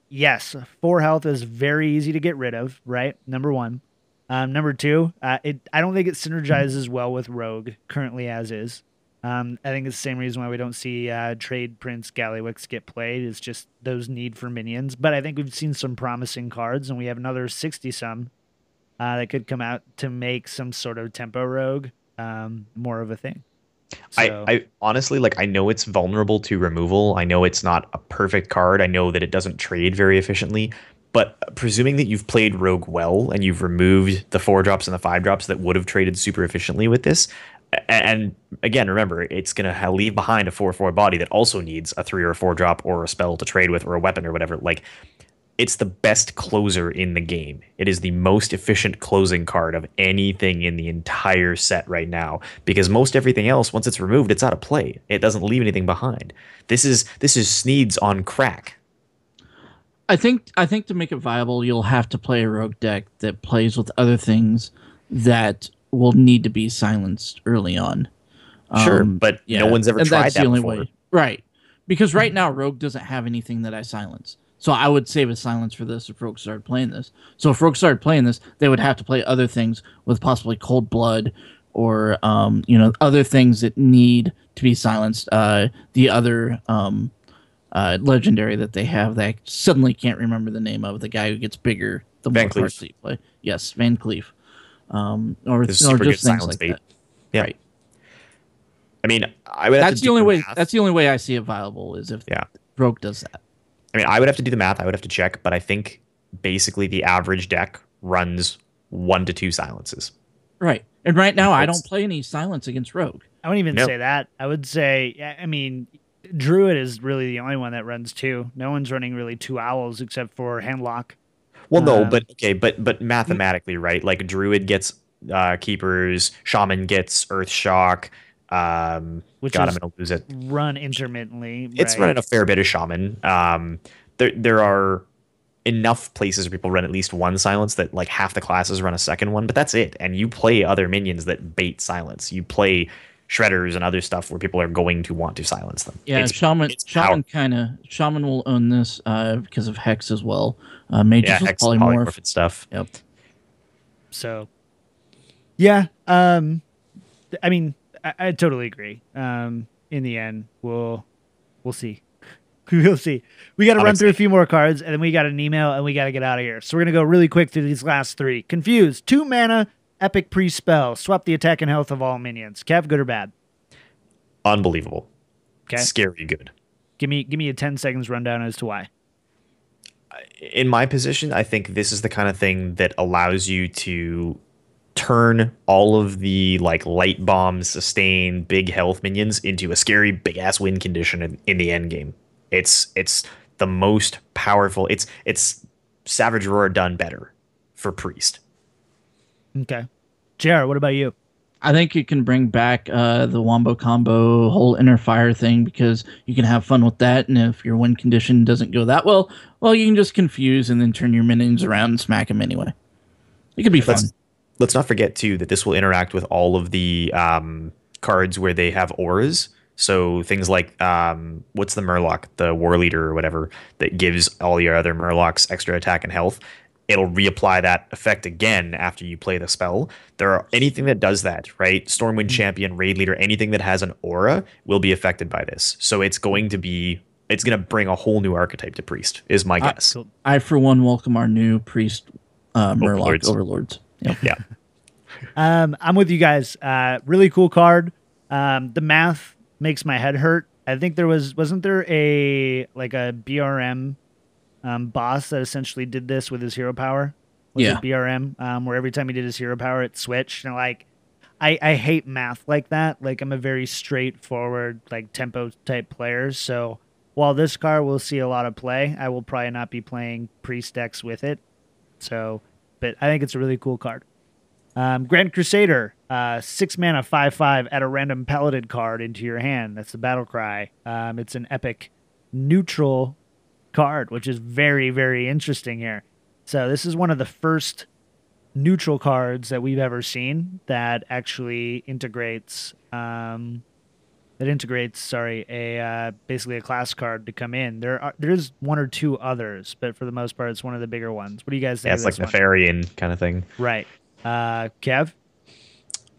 yes, 4 health is very easy to get rid of, right? Number one. Number two, I don't think it synergizes well with Rogue currently as is. I think it's the same reason why we don't see Trade Prince Gallywix get played. It's just those need for minions. But I think we've seen some promising cards, and we have another 60-some that could come out to make some sort of tempo rogue more of a thing. So, I honestly, I know it's vulnerable to removal. I know it's not a perfect card. I know that it doesn't trade very efficiently. But presuming that you've played Rogue well and you've removed the 4-drops and the 5-drops that would have traded super efficiently with this, and again, remember, it's going to leave behind a 4/4 body that also needs a 3 or 4-drop or a spell to trade with or a weapon or whatever. It's the best closer in the game. It is the most efficient closing card of anything in the entire set right now, because most everything else, once it's removed, it's out of play. It doesn't leave anything behind. This is Sneeds on crack. I think to make it viable, you'll have to play a rogue deck that plays with other things that will need to be silenced early on. Sure, but no one's ever tried that before. Way. Right. Because right now, Rogue doesn't have anything that I silence. So I would save a silence for this if Rogue started playing this. So if Rogue started playing this, they would have to play other things with possibly Cold Blood or, other things that need to be silenced. The other legendary that they have that I suddenly can't remember the name of, the guy who gets bigger the more cards that you play. Yes, Van Cleef. Or just things like that. Yeah. Right. I mean, I would. That's the only way. That's the only way I see it viable is if Rogue does that. I mean, I would have to do the math. I would have to check, but I think basically the average deck runs 1 to 2 silences. Right, and right now I don't play any silence against Rogue. I wouldn't even say that. I would say, I mean, Druid is really the only one that runs 2. No one's running really 2 owls except for Handlock. Well, no, but mathematically, right? Druid gets Keepers, Shaman gets Earthshock. Which God, I'm gonna lose it. Run intermittently. It's running a fair bit of Shaman. There are enough places where people run at least one silence that half the classes run a second one, but that's it. And you play other minions that bait silence. You play Shredders and other stuff where people are going to want to silence them. Yeah, Shaman will own this because of Hex as well. Mages with polymorph and stuff. Yep. So, yeah. I mean, I totally agree. In the end, we'll see. We'll see. We got to run through a few more cards, and then we got an email, and we got to get out of here. So we're going to go really quick through these last 3. Confused. 2 mana, epic pre-spell. Swap the attack and health of all minions. Kev, good or bad? Unbelievable. Okay. Scary good. Give me a 10 seconds rundown as to why. In my position, I think this is the kind of thing that allows you to turn all of the light bomb, sustain, big health minions into a scary big ass win condition in the end game. It's the most powerful. It's Savage Roar done better for Priest. Okay, JR, what about you? I think you can bring back the Wombo combo whole inner fire thing because you can have fun with that. And if your win condition doesn't go that well, you can just confuse and then turn your minions around and smack them anyway. It could be fun. Let's not forget too that this will interact with all of the cards where they have auras. So things like what's the Murloc, the War Leader or whatever, that gives all your other Murlocs extra attack and health. It'll reapply that effect again after you play the spell. Anything that does that, right? Stormwind Champion, Raid Leader, anything that has an aura will be affected by this. So it's going to bring a whole new archetype to Priest, is my guess. I for one welcome our new Priest Murloc Overlords. Yep. Yeah. I'm with you guys. Really cool card. The math makes my head hurt. I think wasn't there a BRM boss that essentially did this with his hero power? Was it BRM? Where every time he did his hero power, it switched. And I hate math like that. Like I'm a very straightforward, like tempo type player. So while this card will see a lot of play, I will probably not be playing priest decks with it. So, but I think it's a really cool card. Grand Crusader, 6 mana, 5/5, add a random paladin card into your hand. That's the battle cry. It's an epic neutral card, which is very, very interesting here. So this is one of the first neutral cards that we've ever seen that actually integrates basically a class card to come in. There's one or two others, but for the most part, it's one of the bigger ones. What do you guys think? Yeah, it's like Nefarian kind of thing. Right. Kev? I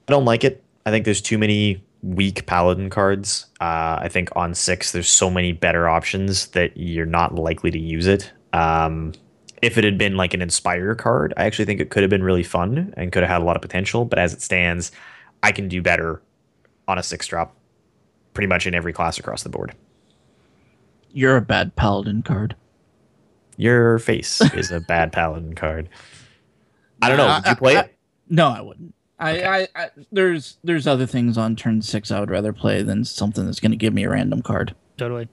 don't like it. I think there's too many weak paladin cards. I think on 6, there's so many better options that you're not likely to use it. If it had been like an Inspire card, I actually think it could have been really fun and could have had a lot of potential. But as it stands, I can do better on a 6-drop pretty much in every class across the board. You're a bad paladin card. Your face is a bad paladin card. I don't know. Would you play it? No, I wouldn't. Okay. There's other things on turn 6 I would rather play than something that's going to give me a random card. Totally.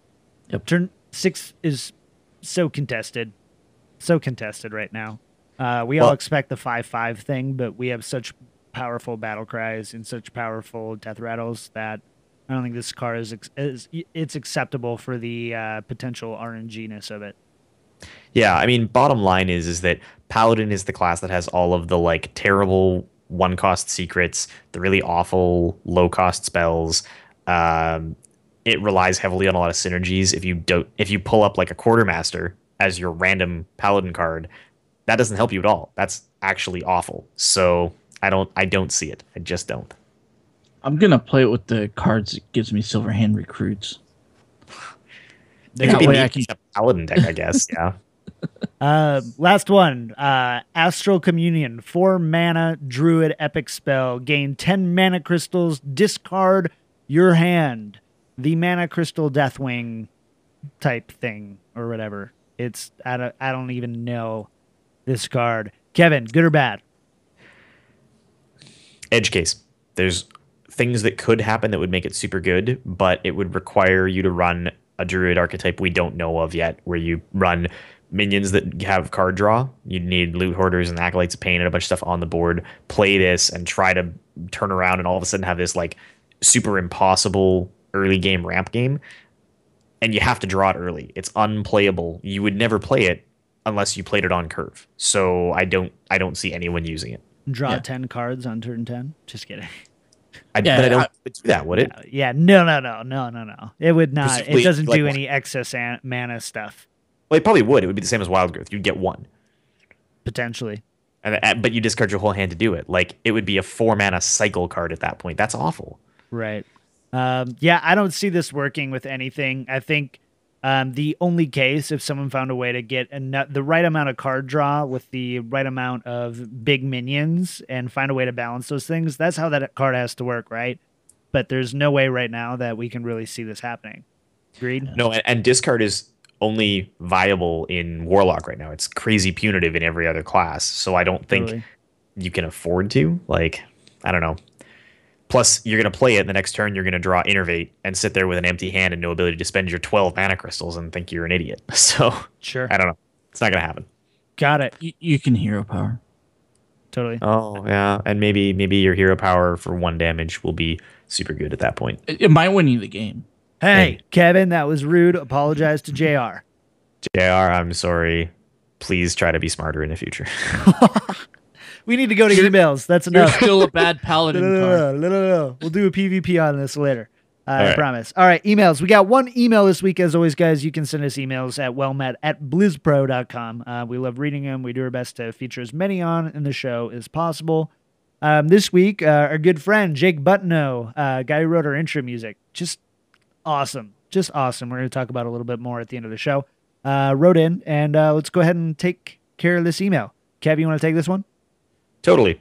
Yep. Turn 6 is so contested right now. We all expect the 5/5 thing, but we have such powerful battle cries and such powerful death rattles that I don't think this card is acceptable for the potential RNG-ness of it. Yeah, I mean, bottom line is that Paladin is the class that has all of the like terrible 1-cost secrets, the really awful low-cost spells. It relies heavily on a lot of synergies. If you pull up like a Quartermaster as your random Paladin card, that doesn't help you at all. That's actually awful. So I don't see it. I just don't. I'm gonna play it with the cards that gives me Silverhand Recruits. It could be neat a Paladin deck, I guess. Yeah. Last one. Astral Communion. 4 mana Druid epic spell. Gain 10 mana crystals. Discard your hand. The mana crystal Deathwing type thing or whatever. I don't even know this card. Kevin, good or bad? Edge case. There's things that could happen that would make it super good, but it would require you to run a Druid archetype we don't know of yet, where you run minions that have card draw. You'd need Loot Hoarders and Acolytes of Pain and a bunch of stuff on the board. Play this and try to turn around and all of a sudden have this like super impossible early game ramp game. And you have to draw it early. It's unplayable. You would never play it unless you played it on curve. So I don't see anyone using it. Draw 10 cards on turn 10? Just kidding. But I don't do that, would it? Yeah, no. It would not. It doesn't do any excess mana stuff. Well, it probably would. It would be the same as Wild Growth. You'd get 1. Potentially. But you discard your whole hand to do it. Like, it would be a 4-mana cycle card at that point. That's awful. Right. Yeah, I don't see this working with anything. I think the only case, if someone found a way to get the right amount of card draw with the right amount of big minions and find a way to balance those things, that's how that card has to work, right? But there's no way right now that we can really see this happening. Agreed? No, and discard is only viable in Warlock right now. It's crazy punitive in every other class, so I don't think you can afford to. Like, I don't know. Plus, you're going to play it the next turn, you're going to draw Innervate and sit there with an empty hand and no ability to spend your 12 mana crystals and think you're an idiot. So, sure. I don't know. It's not going to happen. Got it. You can hero power. Totally. Oh, yeah. And maybe your hero power for 1 damage will be super good at that point. It might win you the game. Hey, Kevin, that was rude. Apologize to JR. JR, I'm sorry. Please try to be smarter in the future. We need to go to emails. That's enough. You're still a bad paladin card. No. We'll do a PvP on this later. I promise. All right, emails. We got 1 email this week. As always, guys, you can send us emails at wellmet@blizzpro.com. We love reading them. We do our best to feature as many on in the show as possible. This week, our good friend, Jake Butno, guy who wrote our intro music. Just awesome. We're going to talk about it a little bit more at the end of the show. Wrote in, and let's go ahead and take care of this email. Kev, you want to take this one? Totally.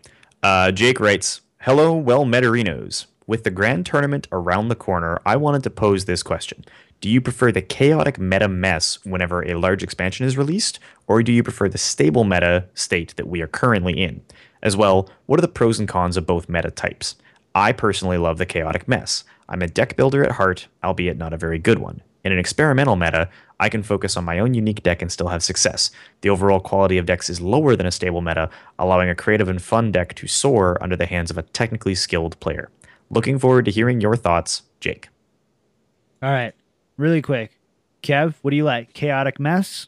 Jake writes, "Hello, well Metarinos. With the grand tournament around the corner, I wanted to pose this question. Do you prefer the chaotic meta mess whenever a large expansion is released, or do you prefer the stable meta state that we are currently in? As well, what are the pros and cons of both meta types? I personally love the chaotic mess. I'm a deck builder at heart, albeit not a very good one. In an experimental meta, I can focus on my own unique deck and still have success. The overall quality of decks is lower than a stable meta, allowing a creative and fun deck to soar under the hands of a technically skilled player. Looking forward to hearing your thoughts, Jake. All right, really quick. Kev, what do you like? Chaotic mess?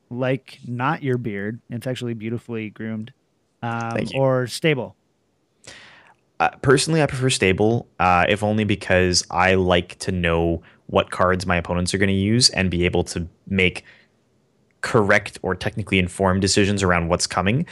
Like not your beard. It's actually beautifully groomed. Thank you. Or stable? Personally, I prefer stable, if only because I like to know what cards my opponents are going to use and be able to make correct or technically informed decisions around what's coming.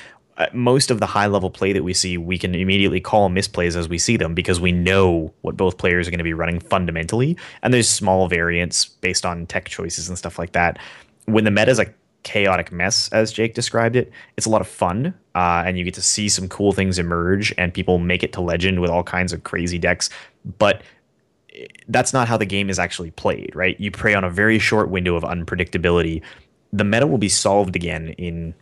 Most of the high level play that we see, we can immediately call misplays as we see them because we know what both players are going to be running fundamentally. And there's small variants based on tech choices and stuff like that. When the meta is a chaotic mess, as Jake described it, it's a lot of fun. And you get to see some cool things emerge and people make it to legend with all kinds of crazy decks. But that's not how the game is actually played, right? You prey on a very short window of unpredictability. The meta will be solved again in,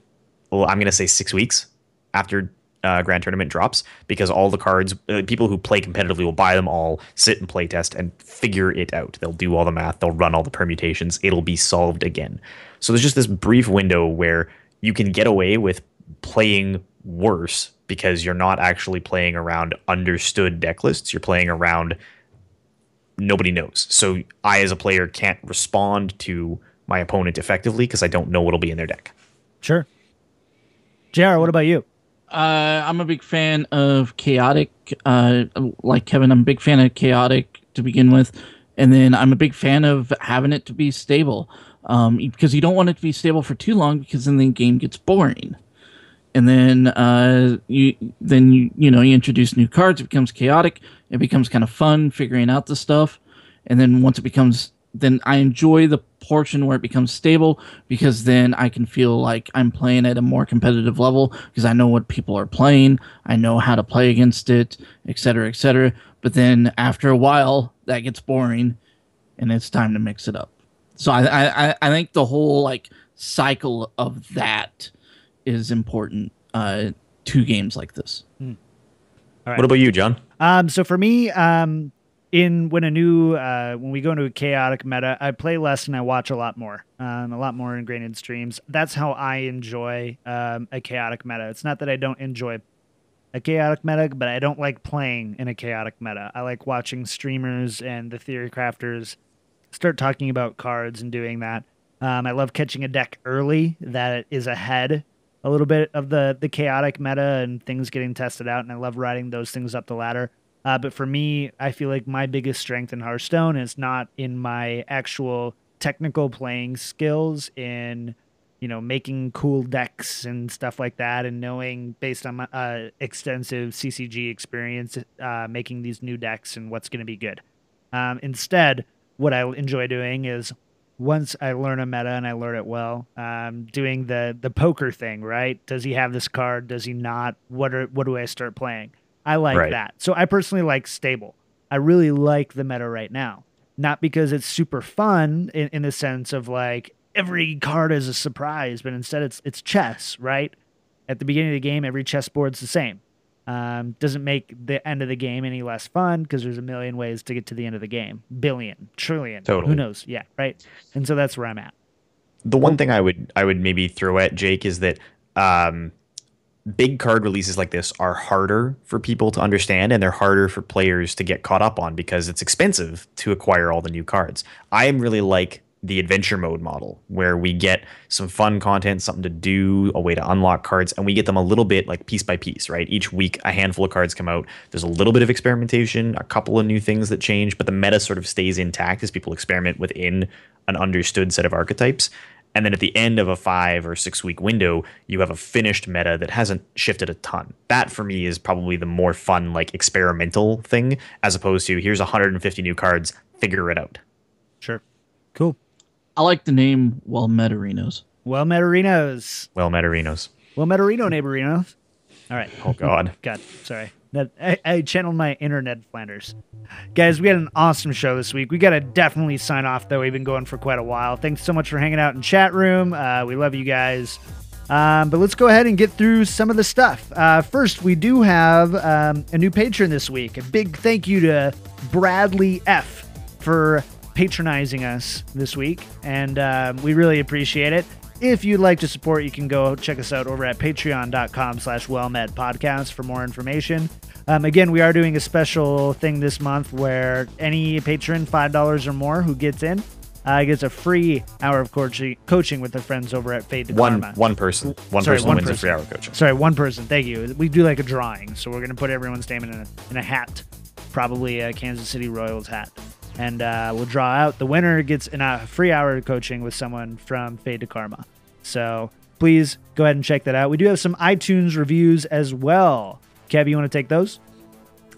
well, I'm going to say 6 weeks after Grand Tournament drops, because all the cards, people who play competitively will buy them all, sit and play test and figure it out. They'll do all the math. They'll run all the permutations. It'll be solved again. So there's just this brief window where you can get away with playing worse because you're not actually playing around understood deck lists. You're playing around nobody knows. So I, as a player, can't respond to my opponent effectively because I don't know what'll be in their deck. Sure. JR, what about you? I'm a big fan of chaotic. Like Kevin, I'm a big fan of chaotic to begin with. And then I'm a big fan of having it to be stable. Because you don't want it to be stable for too long because then the game gets boring. And then you introduce new cards, it becomes chaotic, it becomes kind of fun figuring out the stuff. And then once it becomes, then I enjoy the portion where it becomes stable because then I can feel like I'm playing at a more competitive level because I know what people are playing, I know how to play against it, etc., etc. But then after a while, that gets boring, and it's time to mix it up. So I think the whole like cycle of that is important to games like this. All right. What about you, John? So for me, when we go into a chaotic meta, I play less and I watch a lot more ingrained in streams. That's how I enjoy a chaotic meta. It's not that I don't enjoy a chaotic meta, but I don't like playing in a chaotic meta. I like watching streamers and the theory crafters start talking about cards and doing that. I love catching a deck early that is ahead a little bit of the chaotic meta and things getting tested out, and I love riding those things up the ladder. But for me, I feel like my biggest strength in Hearthstone is not in my actual technical playing skills in, making cool decks and stuff like that, and knowing based on my extensive CCG experience, making these new decks and what's going to be good. Instead, what I enjoy doing is once I learn a meta and I learn it well, doing the poker thing, right? Does he have this card? Does he not? What do I start playing? I like that. So I personally like stable. I really like the meta right now. Not because it's super fun in the sense of like every card is a surprise, but instead it's chess, right? At the beginning of the game, every chessboard's the same. Doesn't make the end of the game any less fun because there's a million ways to get to the end of the game. Billion, trillion, totally. Who knows? Yeah, right. And so that's where I'm at. The one thing I would maybe throw at Jake is that big card releases like this are harder for people to understand, and they're harder for players to get caught up on because it's expensive to acquire all the new cards. I really like the adventure mode model where we get some fun content, something to do, a way to unlock cards, and we get them a little bit like piece by piece, right? Each week, a handful of cards come out. There's a little bit of experimentation, a couple of new things that change, but the meta sort of stays intact as people experiment within an understood set of archetypes. And then at the end of a 5 or 6 week window, you have a finished meta that hasn't shifted a ton. That for me is probably the more fun, like experimental thing, as opposed to here's 150 new cards, figure it out. Sure. Cool. I like the name Well Metarinos. Well Metarinos. Well Metarinos. Well Metarino, neighborinos. All right. Oh, God. God, sorry. I channeled my inner Ned Flanders. Guys, we had an awesome show this week. We got to definitely sign off, though. We've been going for quite a while. Thanks so much for hanging out in chat room. We love you guys. But let's go ahead and get through some of the stuff. First, we do have a new patron this week. A big thank you to Bradley F. for patronizing us this week, and we really appreciate it. If you'd like to support, you can go check us out over at patreon.com/wellmetpodcast for more information. Again, we are doing a special thing this month where any patron, $5 or more, who gets in, gets a free hour of coaching with their friends over at Fade to Karma. One person wins a free hour of coaching. Sorry, one person. Thank you. We do like a drawing, so we're going to put everyone's name in a hat, probably a Kansas City Royals hat. And we'll draw out. The winner gets a free hour of coaching with someone from Fade to Karma. So please go ahead and check that out. We do have some iTunes reviews as well. Kev, you want to take those?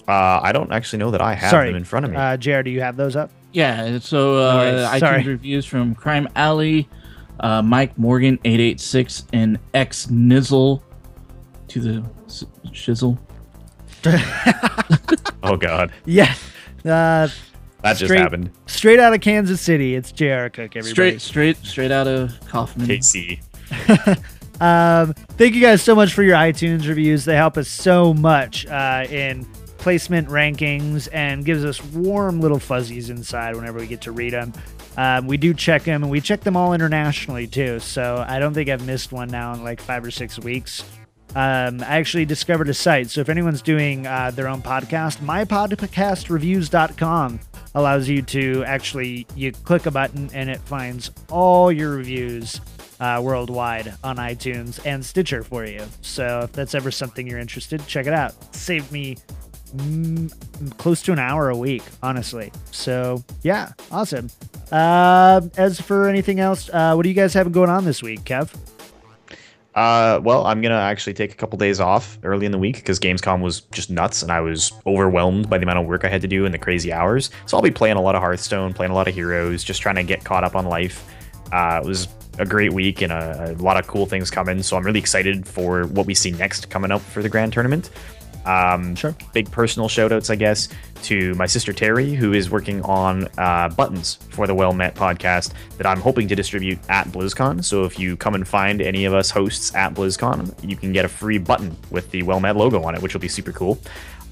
I don't actually know that I have them in front of me. JR, do you have those up? Yeah, so iTunes reviews from Crime Alley, Mike Morgan 886, and X Nizzle to the shizzle. Oh God. Yeah. That just happened. Straight out of Kansas City, it's J.R. Cook, everybody. Straight out of Kaufman. KC. Thank you guys so much for your iTunes reviews. They help us so much in placement rankings and gives us warm little fuzzies inside whenever we get to read them. We do check them, and we check them all internationally too, so I don't think I've missed one now in like 5 or 6 weeks. I actually discovered a site, so if anyone's doing their own podcast, mypodcastreviews.com allows you to you click a button and it finds all your reviews worldwide on iTunes and Stitcher for you. So if that's ever something you're interested, check it out. It saved me close to an hour a week, honestly. So yeah, awesome. As for anything else, what do you guys have going on this week, Kev? Well, I'm going to actually take a couple days off early in the week because Gamescom was just nuts and I was overwhelmed by the amount of work I had to do in the crazy hours. So I'll be playing a lot of Hearthstone, playing a lot of Heroes, just trying to get caught up on life. It was a great week and a lot of cool things coming. So I'm really excited for what we see next coming up for the Grand Tournament. Sure. Big personal shout outs, I guess, to my sister Terry, who is working on buttons for the Well Met podcast that I'm hoping to distribute at BlizzCon. So if you come and find any of us hosts at BlizzCon, you can get a free button with the Well Met logo on it, which will be super cool.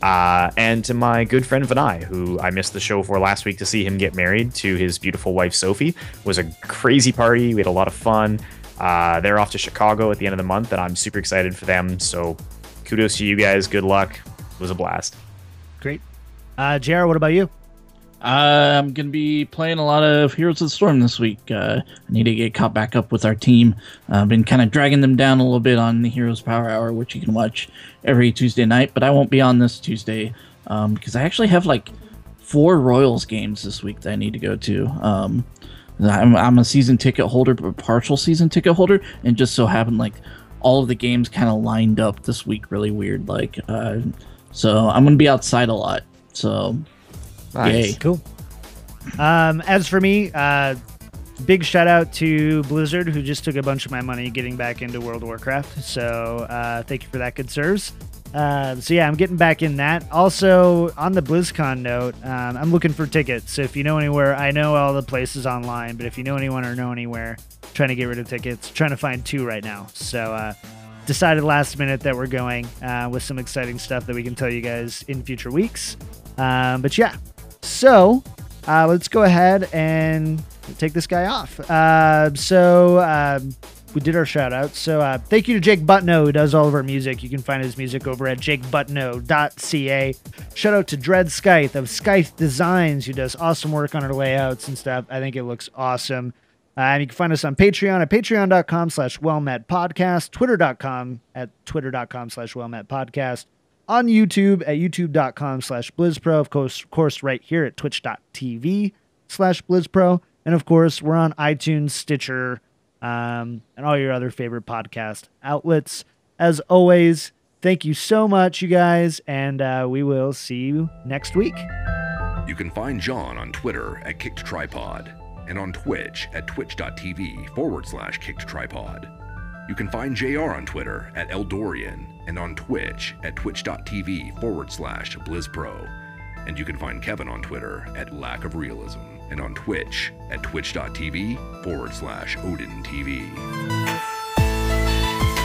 And to my good friend Vinay, who I missed the show for last week to see him get married to his beautiful wife Sophie. It was a crazy party. We had a lot of fun. They're off to Chicago at the end of the month, and I'm super excited for them. So kudos to you guys. Good luck. It was a blast. Great. JR, what about you? I'm going to be playing a lot of Heroes of the Storm this week. I need to get caught back up with our team. I've been kind of dragging them down a little bit on the Heroes Power Hour, which you can watch every Tuesday night, but I won't be on this Tuesday because I actually have like 4 Royals games this week that I need to go to. I'm a season ticket holder, but partial season ticket holder, and just so happened like all of the games kind of lined up this week really weird. So I'm going to be outside a lot. So nice. Yay. Cool. As for me, big shout out to Blizzard, who just took a bunch of my money getting back into World of Warcraft. So thank you for that, good sirs. So yeah, I'm getting back in that. Also, on the BlizzCon note, I'm looking for tickets. So if you know anywhere, I know all the places online, but if you know anyone or know anywhere trying to get rid of tickets, trying to find 2 right now. So decided last minute that we're going with some exciting stuff that we can tell you guys in future weeks. But yeah, so let's go ahead and take this guy off. We did our shout out. So thank you to Jake Butno, who does all of our music. You can find his music over at jakebutno.ca. Shout out to Dread Scythe of Scythe Designs, who does awesome work on our layouts and stuff. I think it looks awesome. And you can find us on Patreon at patreon.com/wellmetpodcast, twitter.com at twitter.com/wellmetpodcast, on YouTube at youtube.com/blizzpro, of course, right here at twitch.tv/blizzpro. And of course, we're on iTunes, Stitcher, and all your other favorite podcast outlets. As always, thank you so much, you guys, and we will see you next week. You can find John on Twitter at KickedTripod and on Twitch at twitch.tv/KickedTripod. You can find JR on Twitter at Eldorian and on Twitch at twitch.tv/BlizzPro. And you can find Kevin on Twitter at Lack of Realism and on Twitch at twitch.tv/OdinTV.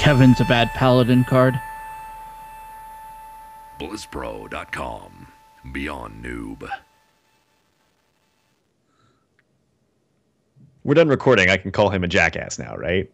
Heaven's a bad paladin card. BlizzPro.com. Beyond Noob. We're done recording. I can call him a jackass now, right?